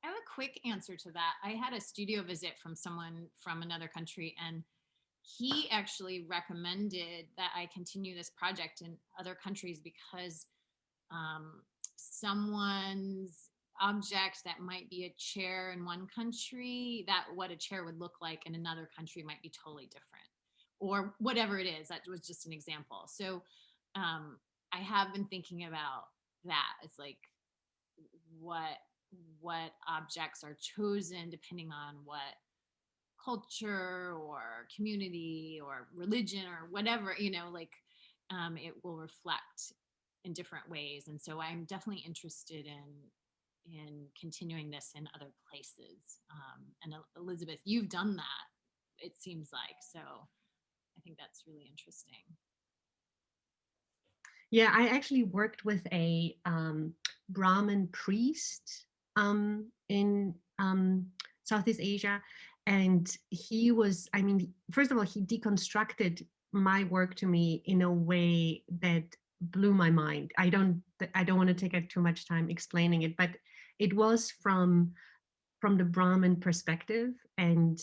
I have a quick answer to that. I had a studio visit from someone from another country, and he actually recommended that I continue this project in other countries because someone's object that might be a chair in one country, that what a chair would look like in another country might be totally different, or whatever it is. That was just an example. So I have been thinking about that. It's like what objects are chosen depending on what culture or community or religion or whatever, you know, like it will reflect in different ways. And so I'm definitely interested in continuing this in other places. And Elisabeth, you've done that, it seems like. So I think that's really interesting. Yeah, I actually worked with a Brahmin priest in Southeast Asia. And he was, I mean, first of all, he deconstructed my work to me in a way that blew my mind. I don't want to take up too much time explaining it, but it was from the Brahmin perspective, and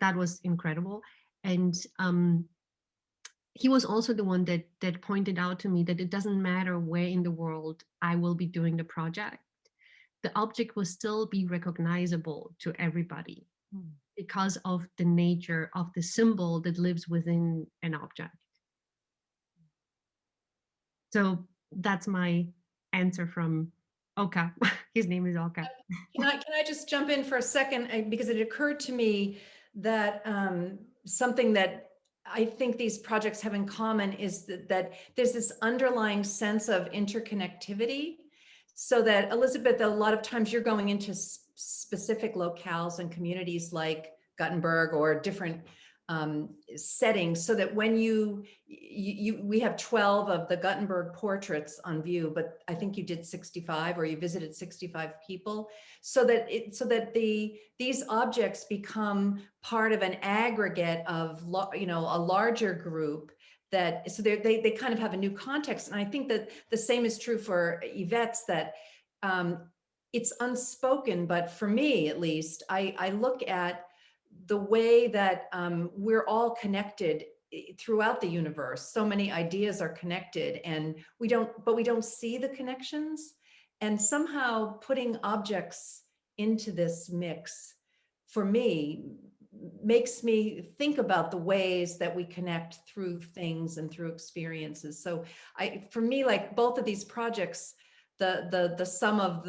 that was incredible. And he was also the one that pointed out to me that it doesn't matter where in the world I will be doing the project, the object will still be recognizable to everybody because of the nature of the symbol that lives within an object. So that's my answer from Oka. His name is Oka. Can I just jump in for a second? Because it occurred to me that something that I think these projects have in common is that there's this underlying sense of interconnectivity. So that, Elisabeth, a lot of times you're going into specific locales and communities like Gothenburg or different settings, so that when we have 12 of the Gothenburg portraits on view, but I think you did 65, or you visited 65 people, so that these objects become part of an aggregate of a larger group. That so they kind of have a new context. And I think that the same is true for Yvette's, that it's unspoken, but for me at least, I look at the way that we're all connected throughout the universe. So many ideas are connected, and we don't see the connections. And somehow putting objects into this mix, for me, makes me think about the ways that we connect through things and through experiences. So for me, like both of these projects, the sum of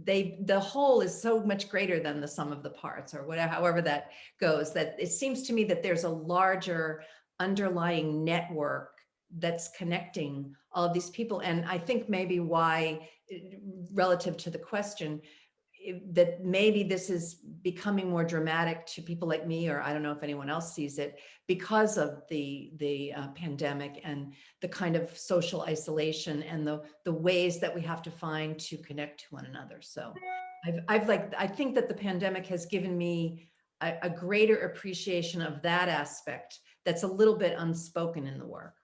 the whole is so much greater than the sum of the parts, or whatever, however that goes, that it seems to me that there's a larger underlying network that's connecting all of these people. And I think maybe why, relative to the question, that maybe this is becoming more dramatic to people like me, or I don't know if anyone else sees it, because of the pandemic and the kind of social isolation and the ways that we have to find to connect to one another. So I think that the pandemic has given me a greater appreciation of that aspect that's a little bit unspoken in the work.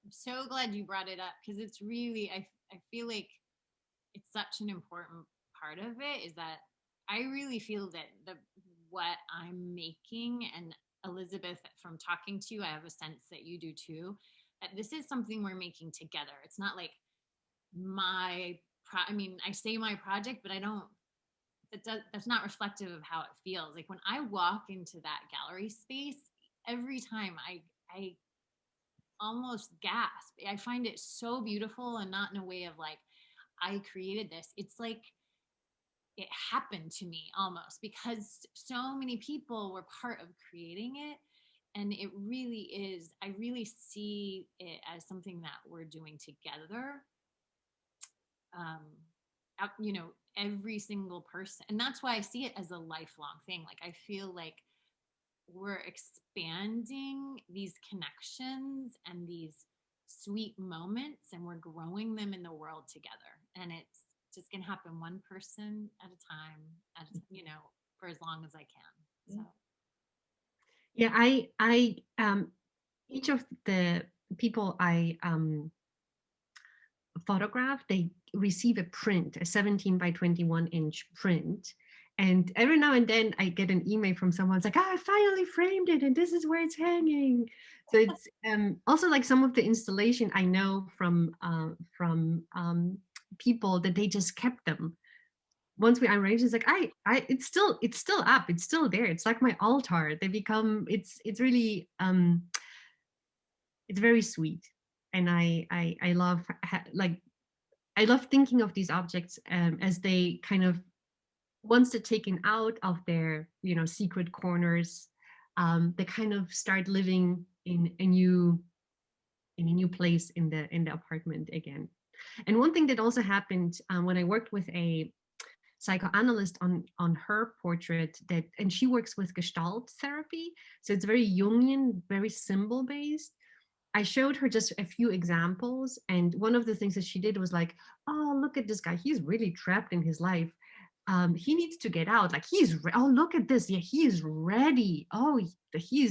I'm so glad you brought it up, because it's really, I feel like it's such an important part of it, is that I really feel that what I'm making, and Elisabeth, from talking to you, I have a sense that you do too, that this is something we're making together. It's not like I mean, I say my project, but that's not reflective of how it feels. Like when I walk into that gallery space, every time I almost gasp. I find it so beautiful, and not in a way of like, I created this. It's like it happened to me almost, because so many people were part of creating it. And it really is, I really see it as something that we're doing together. You know, every single person. And that's why I see it as a lifelong thing. Like, I feel like we're expanding these connections and these sweet moments, and we're growing them in the world together. And it's just going to happen one person at a time, you know, for as long as I can. So. Yeah, I each of the people I photograph, they receive a print, a 17 by 21 inch print. And every now and then I get an email from someone, it's like, oh, I finally framed it and this is where it's hanging. So it's also like some of the installation I know from people that they just kept them. Once we arranged, it's like it's still up, it's still there. It's like my altar. They become, it's really it's very sweet. And I love I love thinking of these objects as they kind of, once they're taken out of their, you know, secret corners, they kind of start living in a new place in the apartment again. And one thing that also happened when I worked with a psychoanalyst on her portrait, that, and she works with Gestalt therapy, so it's very Jungian, very symbol based. I showed her just a few examples, and one of the things that she did was like, oh, look at this guy, he's really trapped in his life. He needs to get out. Like oh, look at this. Yeah, he is ready. Oh, he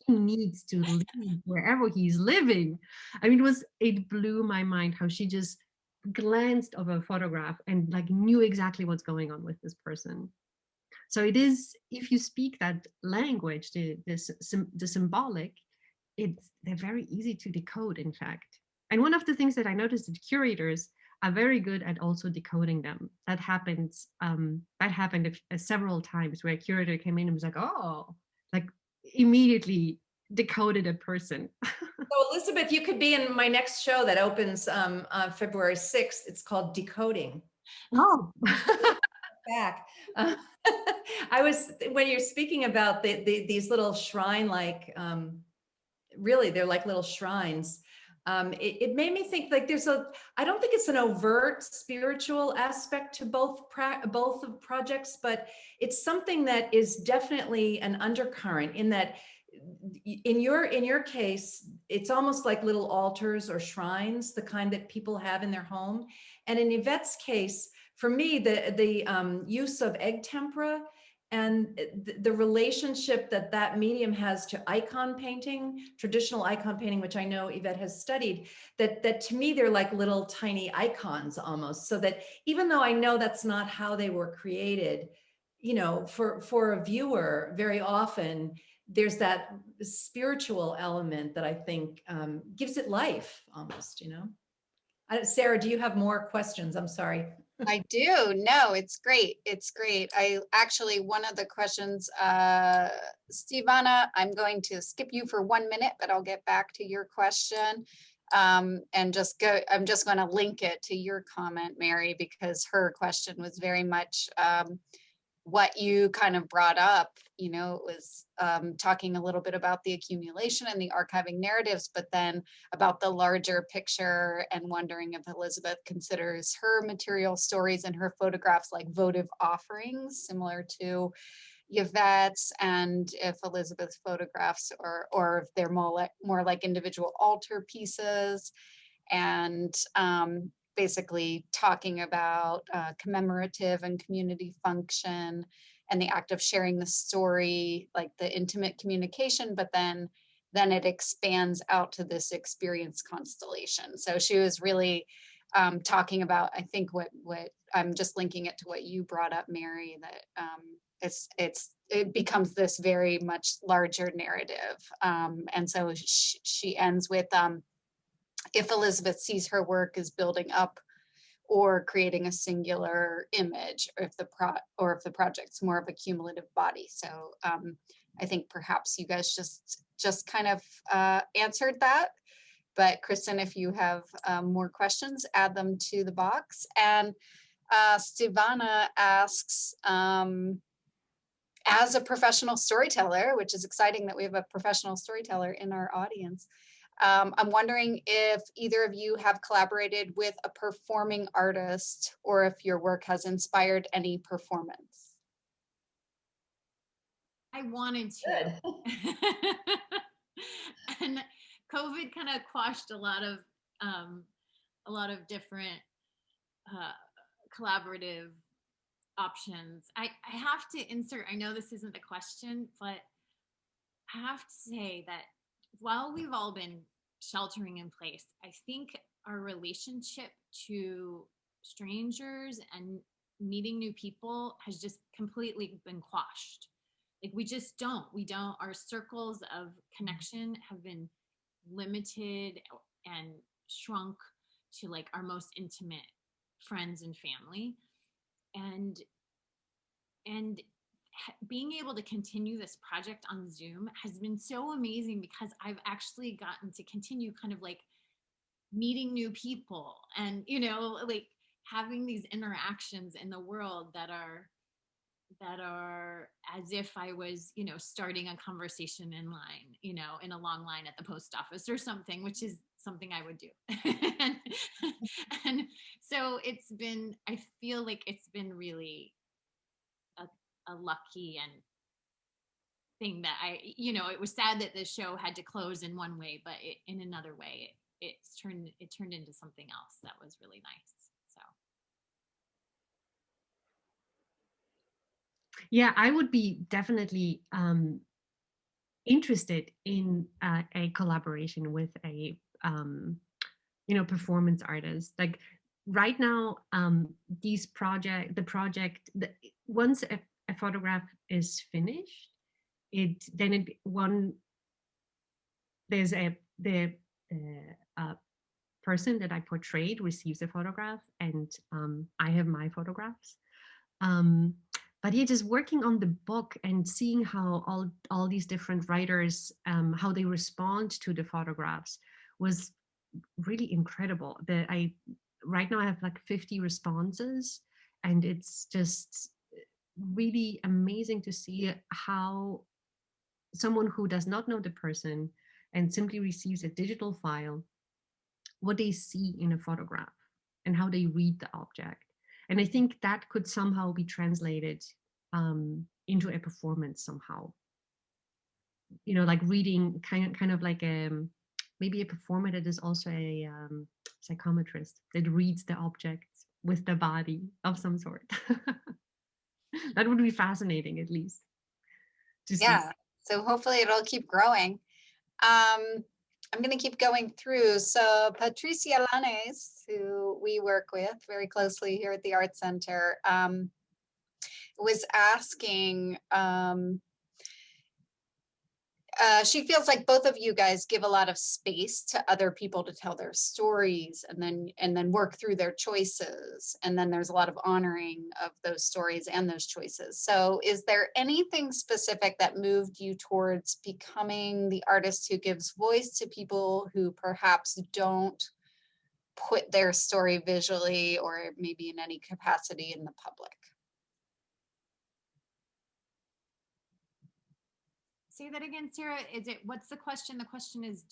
needs to leave wherever he's living. I mean, it blew my mind how she just glanced over a photograph and like knew exactly what's going on with this person. So it is, if you speak that language, the symbolic, they're very easy to decode, in fact. And one of the things that I noticed that curators are very good at also decoding them. That happened several times where a curator came in and was like, oh, like immediately decoded a person. So Elisabeth, you could be in my next show that opens on February 6th. It's called Decoding. Oh. Back. When you're speaking about these little shrine-like, really, they're like little shrines. It made me think like I don't think it's an overt spiritual aspect to both of projects, but it's something that is definitely an undercurrent in that in your case, it's almost like little altars or shrines, the kind that people have in their home. And in Yvette's case, for me, the use of egg tempera the relationship that that medium has to icon painting, traditional icon painting, which I know Yvette has studied, that to me, they're like little tiny icons almost. So that even though I know that's not how they were created, you know, for a viewer, very often there's that spiritual element that I think gives it life almost, you know. Sarah, do you have more questions? I'm sorry. I do. No, it's great. It's great. I actually, one of the questions, Stevana, I'm going to skip you for 1 minute, but I'll get back to your question. And I'm just going to link it to your comment, Mary, because her question was very much what you kind of brought up. You know, it was talking a little bit about the accumulation and the archiving narratives, but then about the larger picture and wondering if Elisabeth considers her material stories and her photographs like votive offerings, similar to Yvette's, and if Elisabeth's photographs or if they're more like individual altar pieces, and basically talking about commemorative and community function and the act of sharing the story, like the intimate communication, but then it expands out to this experience constellation. So she was really talking about, I think what I'm just linking it to what you brought up, Mary, that it becomes this very much larger narrative. And so she ends with, if Elisabeth sees her work as building up or creating a singular image, or if the project's more of a cumulative body. So I think perhaps you guys just kind of answered that. But Kristen, if you have more questions, add them to the box. And Stevana asks, as a professional storyteller, which is exciting that we have a professional storyteller in our audience, I'm wondering if either of you have collaborated with a performing artist or if your work has inspired any performance. I wanted to. And COVID kind of quashed a lot of different collaborative options. I have to insert, I know this isn't the question, but I have to say that while we've all been sheltering in place, I think our relationship to strangers and meeting new people has just completely been quashed. Like we don't, our circles of connection have been limited and shrunk to like our most intimate friends and family. And being able to continue this project on Zoom has been so amazing because I've actually gotten to continue kind of like meeting new people and, you know, like having these interactions in the world that are as if I was, you know, starting a conversation in line, you know, in a long line at the post office or something, which is something I would do. and so I feel like it's been really a lucky and thing that it was sad that the show had to close in one way, but in another way, it turned into something else that was really nice. So. Yeah, I would be definitely interested in a collaboration with a performance artist. Like right now, once a photograph is finished, there's the person that I portrayed receives a photograph, and I have my photographs. But yeah, just working on the book and seeing how all these different writers, how they respond to the photographs was really incredible. Right now I have like 50 responses, and it's just really amazing to see how someone who does not know the person and simply receives a digital file, what they see in a photograph and how they read the object. And I think that could somehow be translated into a performance somehow. You know, like reading, kind of like maybe a performer that is also a psychometrist that reads the objects with the body of some sort. That would be fascinating, at least, to see. Yeah, so hopefully it'll keep growing. I'm going to keep going through. So Patricia Lanes, who we work with very closely here at the Art Center, was asking, she feels like both of you guys give a lot of space to other people to tell their stories and then work through their choices. And then there's a lot of honoring of those stories and those choices. So is there anything specific that moved you towards becoming the artist who gives voice to people who perhaps don't put their story visually or maybe in any capacity in the public? Say that again, Sarah. What's the question? The question is,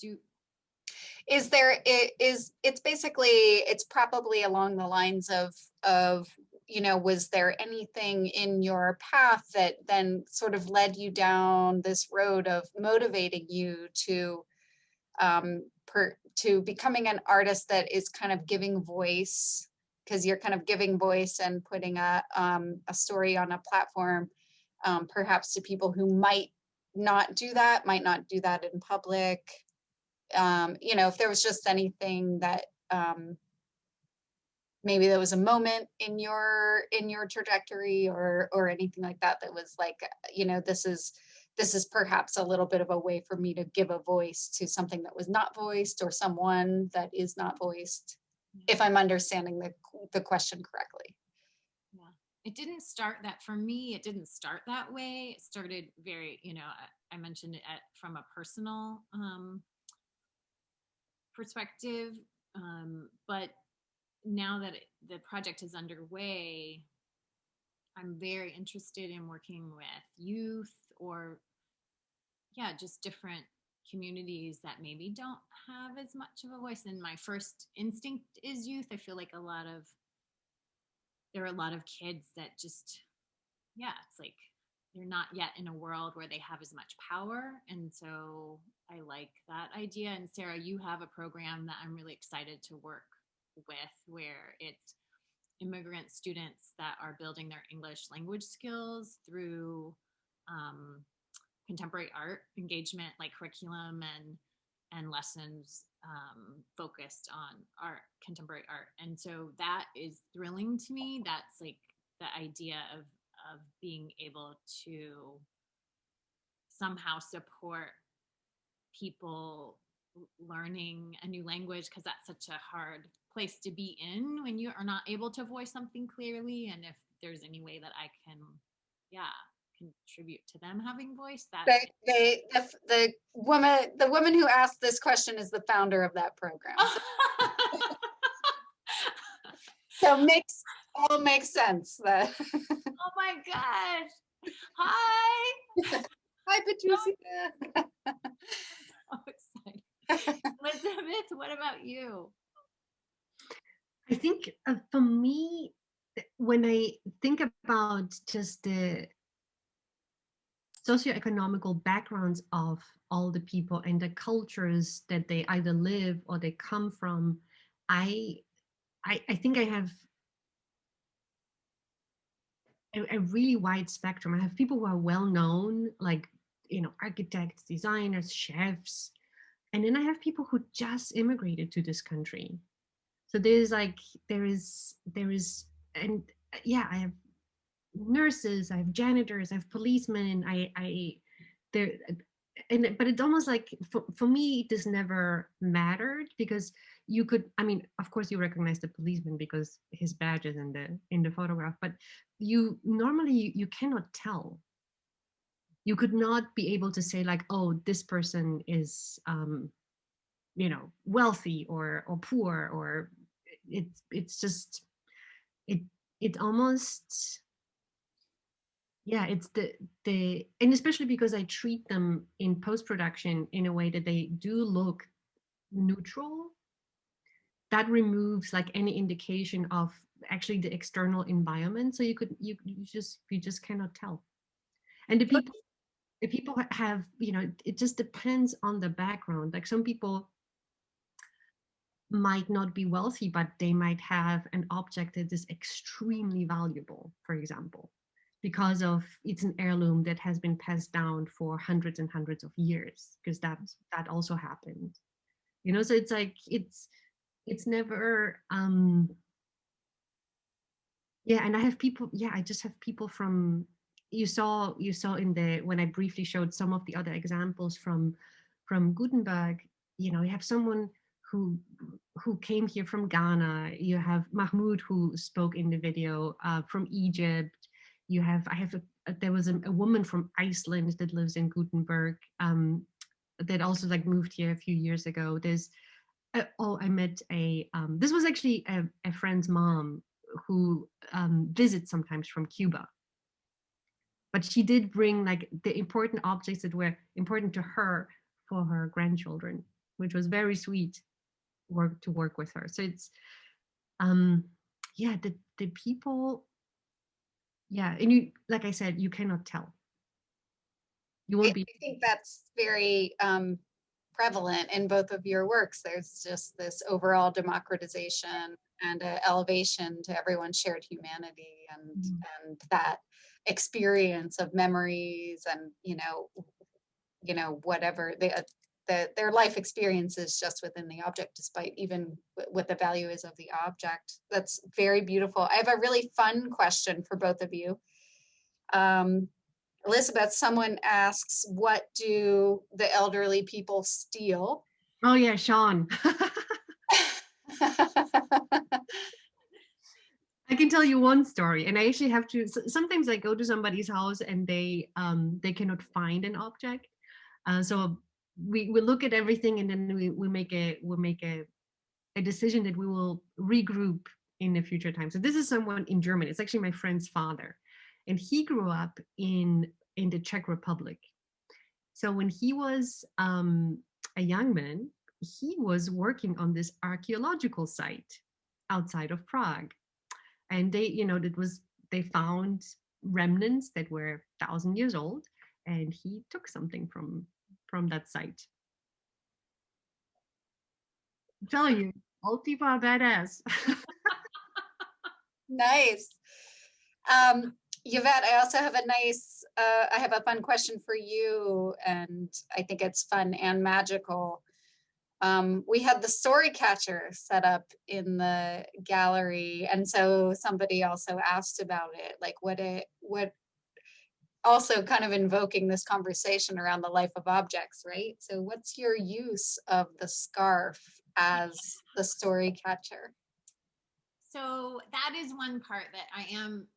Is there, it's basically, it's probably along the lines of, you know, was there anything in your path that then sort of led you down this road of motivating you to becoming an artist that is kind of giving voice, because you're kind of giving voice and putting a story on a platform, perhaps to people who might not do that in public. You know, if there was just anything that maybe there was a moment in your trajectory or anything like that that was like, you know, this is perhaps a little bit of a way for me to give a voice to something that was not voiced or someone that is not voiced, if I'm understanding the question correctly. Yeah, it didn't start that for me. It didn't start that way. It started very, you know, I mentioned it from a personal perspective, but now that the project is underway, I'm very interested in working with youth or, yeah, just different communities that maybe don't have as much of a voice. And my first instinct is youth. I feel like there are a lot of kids that just, yeah, it's like they're not yet in a world where they have as much power. And so I like that idea. And Sarah, you have a program that I'm really excited to work with, where it's immigrant students that are building their English language skills through contemporary art engagement, like curriculum and lessons focused on art, contemporary art. And so that is thrilling to me. That's like the idea of being able to somehow support people learning a new language, because that's such a hard place to be in when you are not able to voice something clearly. And if there's any way that I can, yeah, contribute to them having voice, that The woman who asked this question is the founder of that program. So all makes sense. Oh my gosh. Hi. Hi, Patricia. So excited. Elisabeth, what about you? I think for me, when I think about just the socioeconomical backgrounds of all the people and the cultures that they either live or they come from, I think I have a really wide spectrum. I have people who are well known, like, you know, architects, designers, chefs, and then I have people who just immigrated to this country. So there is, and yeah, I have nurses, I have janitors, I have policemen, but it's almost like for me this never mattered, because you could, I mean, of course you recognize the policeman because his badge is in the photograph, but you normally you cannot tell. You could not be able to say like, oh, this person is you know, wealthy or poor, or it's just it almost, yeah, it's the and especially because I treat them in post-production in a way that they do look neutral, that removes like any indication of actually the external environment, so you just cannot tell. And the people have, you know, it just depends on the background. Like some people might not be wealthy, but they might have an object that is extremely valuable, for example. because of it's an heirloom that has been passed down for hundreds and hundreds of years, because that also happened. You know, so it's like it's never yeah. And I have people, yeah, I just have people from, you saw in the, when I briefly showed some of the other examples from Gutenberg, you know, you have someone who came here from Ghana, you have Mahmoud who spoke in the video from Egypt, you have, there was a woman from Iceland that lives in Gutenberg, that also like moved here a few years ago. There's I met this was actually a friend's mom who visits sometimes from Cuba. But she did bring like the important objects that were important to her for her grandchildren, which was very sweet to work with her. So it's yeah, the people, yeah, and you, like I said, you cannot tell. You won't be. I think that's very prevalent in both of your works. There's just this overall democratization and elevation to everyone's shared humanity, and that experience of memories, and you know whatever their life experiences just within the object, despite even what the value is of the object. That's very beautiful. I have a really fun question for both of you. Elisabeth, someone asks, what do the elderly people steal? Oh yeah, Sean. I can tell you one story, and I actually have to. Sometimes I go to somebody's house and they cannot find an object, so we look at everything, and then we make a decision that we will regroup in the future time. So this is someone in Germany. It's actually my friend's father, and he grew up in the Czech Republic. So when he was a young man, he was working on this archaeological site outside of Prague. And they found remnants that were 1,000 years old, and he took something from that site. I'm telling you, old people are badass. Nice. Yvette, I also have I have a fun question for you, and I think it's fun and magical. We had the story catcher set up in the gallery, and so somebody also asked about it, like what also kind of invoking this conversation around the life of objects, right? So what's your use of the scarf as the story catcher? So that is one part that I am,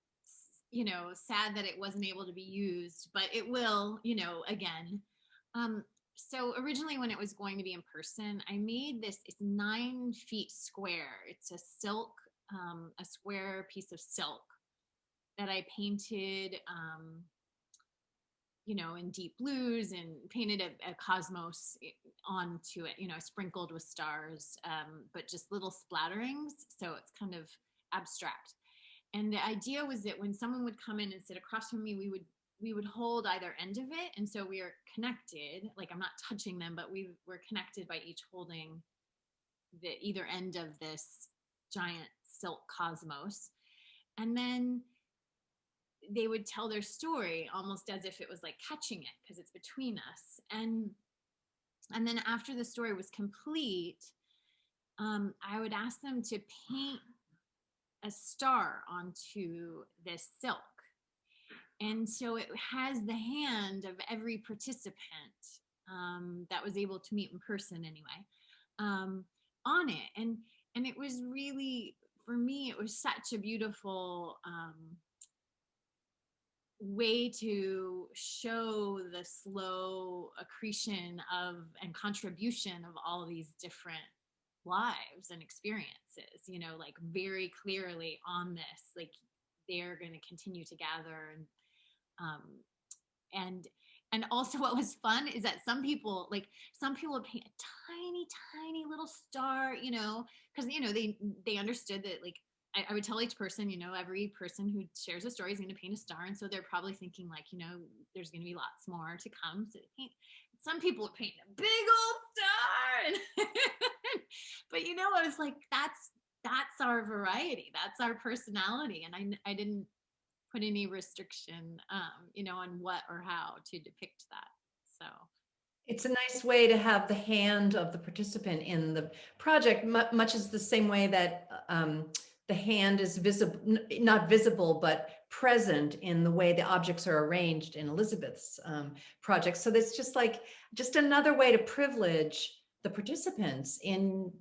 sad that it wasn't able to be used, but it will, again. So originally when it was going to be in person, I made this, it's 9 feet square. It's a silk, a square piece of silk that I painted, in deep blues, and painted a cosmos onto it, sprinkled with stars, but just little splatterings. So it's kind of abstract. And the idea was that when someone would come in and sit across from me, we would hold either end of it. And so we are connected, like I'm not touching them, but we're connected by each holding the either end of this giant silk cosmos. And then they would tell their story almost as if it was like catching it, because it's between us. And then after the story was complete, I would ask them to paint a star onto this silk. And so it has the hand of every participant that was able to meet in person anyway, on it. And it was really, for me, it was such a beautiful way to show the slow accretion of and contribution of all these different lives and experiences, like very clearly on this, like they're going to continue to gather. And also what was fun is that some people would paint a tiny little star, because they understood that, like, I would tell each person, every person who shares a story is going to paint a star. And so they're probably thinking, like, there's going to be lots more to come. So some people would paint a big old star. But, I was like, that's our variety. That's our personality. And I didn't put any restriction, on what or how to depict that. So it's a nice way to have the hand of the participant in the project, much as the same way that the hand is visible, not visible, but present in the way the objects are arranged in Elisabeth's project. So that's just another way to privilege the participants in,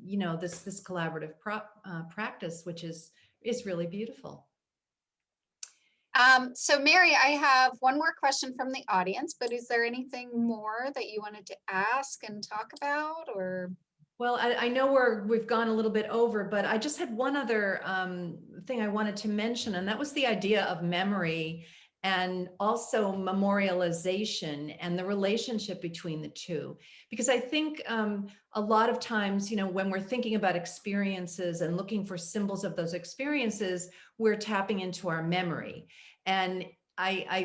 this collaborative practice, which is really beautiful. So Mary, I have one more question from the audience, but is there anything more that you wanted to ask and talk about, or? Well, I know we've gone a little bit over, but I just had one other thing I wanted to mention, and that was the idea of memory and also memorialization and the relationship between the two. Because I think a lot of times, when we're thinking about experiences and looking for symbols of those experiences, we're tapping into our memory. And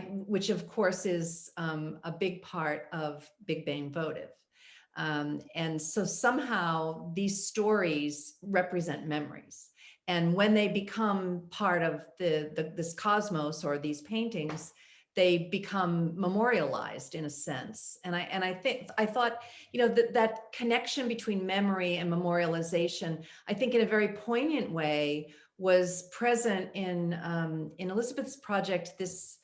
which of course is a big part of Big Bang Votive. And so somehow these stories represent memories. And when they become part of this cosmos or these paintings, they become memorialized in a sense. And I thought, that connection between memory and memorialization, I think in a very poignant way was present in Elisabeth's project this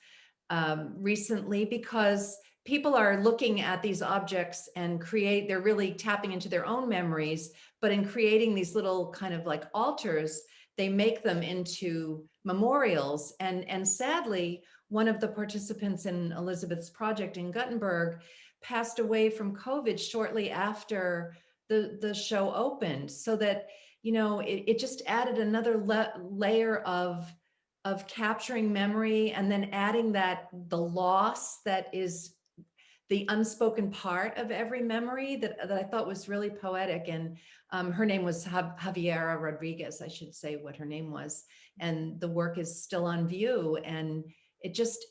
recently, because people are looking at these objects and they're really tapping into their own memories, but in creating these little kind of like altars, they make them into memorials. And sadly, one of the participants in Elisabeth's project in Gothenburg passed away from COVID shortly after the show opened. So that, it just added another layer of capturing memory, and then adding the loss that is the unspoken part of every memory that I thought was really poetic. And her name was Javiera Rodriguez, I should say what her name was. And the work is still on view, and it just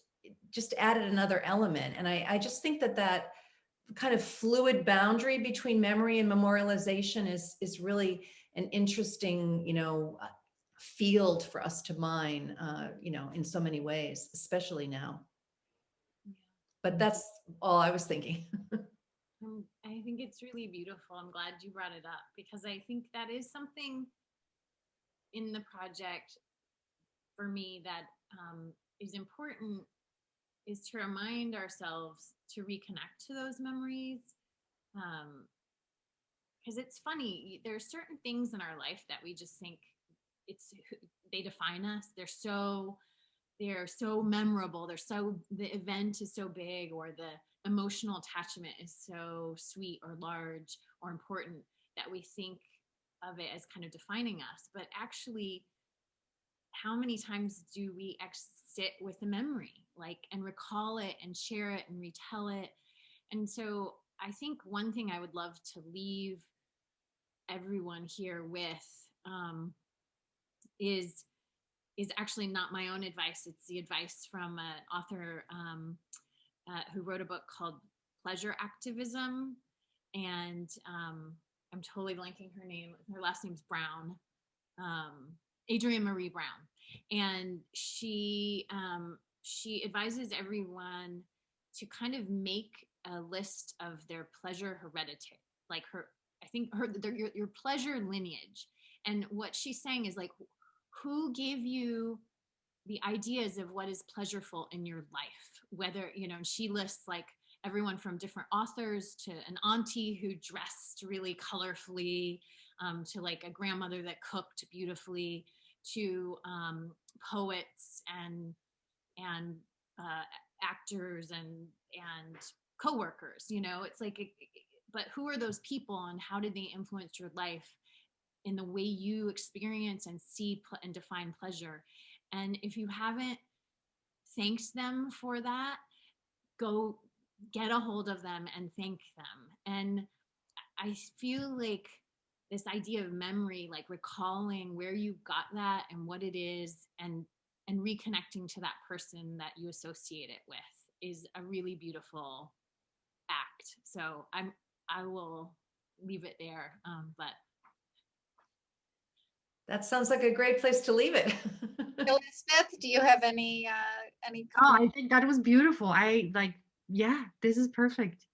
added another element. And I just think that kind of fluid boundary between memory and memorialization is really an interesting, field for us to mine, in so many ways, especially now. But that's all I was thinking. I think it's really beautiful. I'm glad you brought it up, because I think that is something in the project for me that is important, is to remind ourselves to reconnect to those memories. Because it's funny, there are certain things in our life that we just think they define us. They're so memorable. The event is so big, or the emotional attachment is so sweet or large or important, that we think of it as kind of defining us. But actually, how many times do we sit with a memory, and recall it and share it and retell it? And so I think one thing I would love to leave everyone here with is actually not my own advice. It's the advice from an author who wrote a book called Pleasure Activism. And I'm totally blanking her name. Her last name's Brown, Adrienne Marie Brown. And she advises everyone to kind of make a list of their pleasure hereditary, your pleasure lineage. And what she's saying is who gave you the ideas of what is pleasureful in your life? Whether, and she lists everyone from different authors to an auntie who dressed really colorfully, to a grandmother that cooked beautifully, to poets and actors and coworkers. It's but who are those people, and how did they influence your life in the way you experience and see and define pleasure? And if you haven't thanked them for that, go get a hold of them and thank them. And I feel this idea of memory, recalling where you got that and what it is, and reconnecting to that person that you associate it with, is a really beautiful act. So I will leave it there. But that sounds like a great place to leave it. Elizabeth, do you have any Oh, comments? I think that was beautiful. I like, yeah, this is perfect.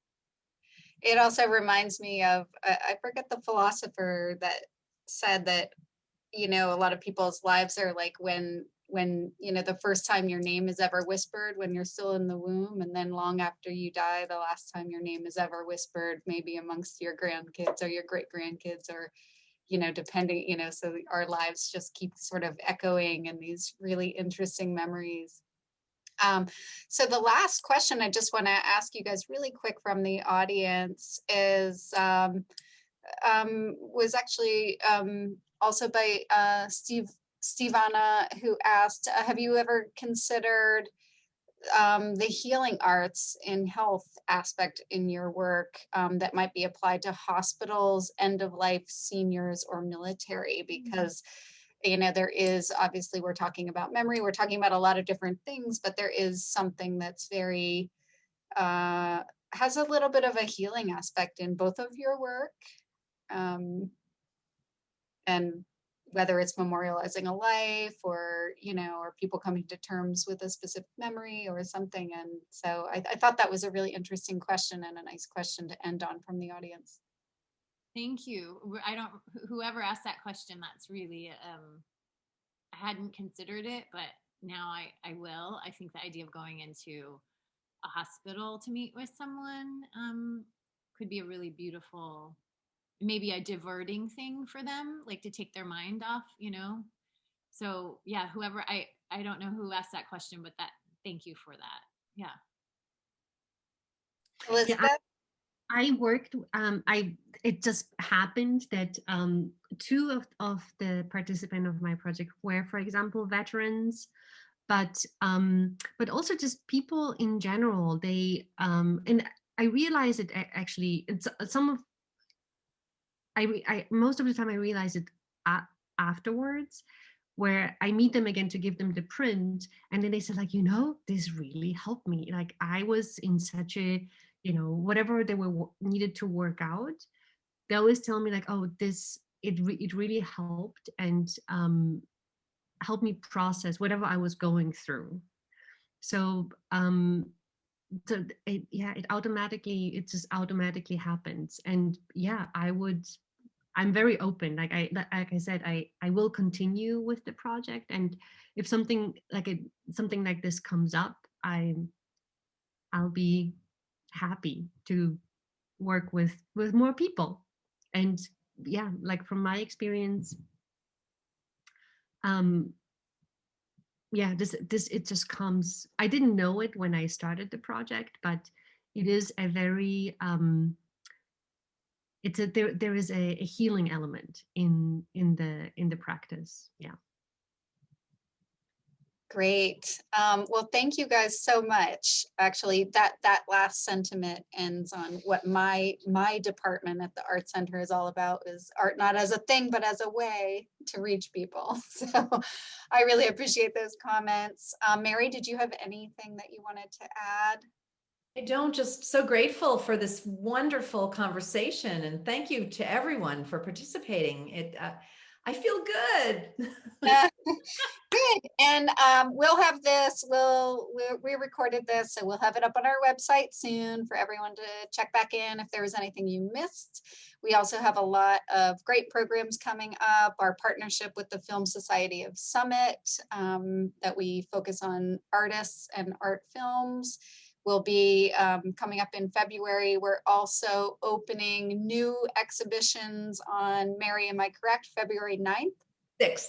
It also reminds me of, I forget the philosopher that said that, you know, a lot of people's lives are like when, you know, the first time your name is ever whispered when you're still in the womb, and then long after you die, the last time your name is ever whispered, maybe amongst your grandkids or your great grandkids, or, you know, depending, you know, so our lives just keep sort of echoing in these really interesting memories. So the last question I just want to ask you guys really quick from the audience is, was actually also by Stevana, who asked, have you ever considered the healing arts in health aspect in your work that might be applied to hospitals, end of life, seniors, or military? Because you know, there is, obviously we're talking about memory, we're talking about a lot of different things, but there is something that's very, has a little bit of a healing aspect in both of your work. And whether it's memorializing a life or, you know, or people coming to terms with a specific memory or something. And so I thought that was a really interesting question and a nice question to end on from the audience. Thank you. Whoever asked that question, that's really, I hadn't considered it, but now I will. I think the idea of going into a hospital to meet with someone could be a really beautiful, maybe a diverting thing for them, like to take their mind off, you know? So yeah, whoever, I don't know who asked that question, but thank you for that. Yeah. Elizabeth? I worked, it just happened that two of the participants of my project were, for example, veterans, but also just people in general. They, and I realized it actually, it's some of, most of the time I realize it afterwards, where I meet them again to give them the print, and then they said, like, you know, this really helped me. Like, I was in such a, you know, whatever they were needed to work out, they always tell me like, oh, this it really helped, and helped me process whatever I was going through. So it just automatically happens. And yeah, I'm very open. Like I said, I will continue with the project, and if something like this comes up, I'll be happy to work with more people. And yeah, like from my experience, yeah, this it just comes. I didn't know it when I started the project, but it is a very there is a healing element in the practice. Yeah. Great. Well, thank you guys so much. Actually, that last sentiment ends on what my department at the Art Center is all about, is art not as a thing, but as a way to reach people. So I really appreciate those comments. Mary, did you have anything that you wanted to add? I don't, just so grateful for this wonderful conversation, and thank you to everyone for participating. I feel good. Good. And we'll have this, we recorded this, so we'll have it up on our website soon for everyone to check back in if there was anything you missed. We also have a lot of great programs coming up. Our partnership with the Film Society of Summit, that we focus on artists and art films, will be coming up in February. We're also opening new exhibitions on, Mary, am I correct, February 9th? 6th.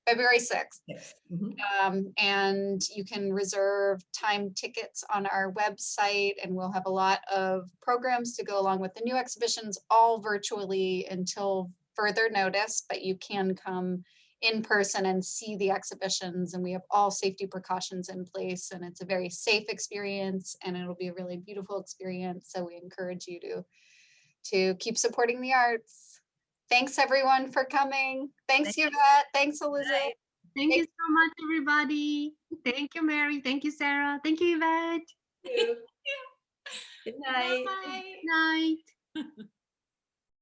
February 6th. Yes. Mm-hmm. And you can reserve time tickets on our website, and we'll have a lot of programs to go along with the new exhibitions, all virtually until further notice, but you can come in person and see the exhibitions, and we have all safety precautions in place, and it's a very safe experience, and it'll be a really beautiful experience. So we encourage you to keep supporting the arts. Thanks everyone for coming. Thanks, Yvette. Thanks, Elizabeth. Thank you so much, everybody. Thank you, Mary. Thank you, Sarah. Thank you, Yvette. Thank you. Good night. Bye. Good night.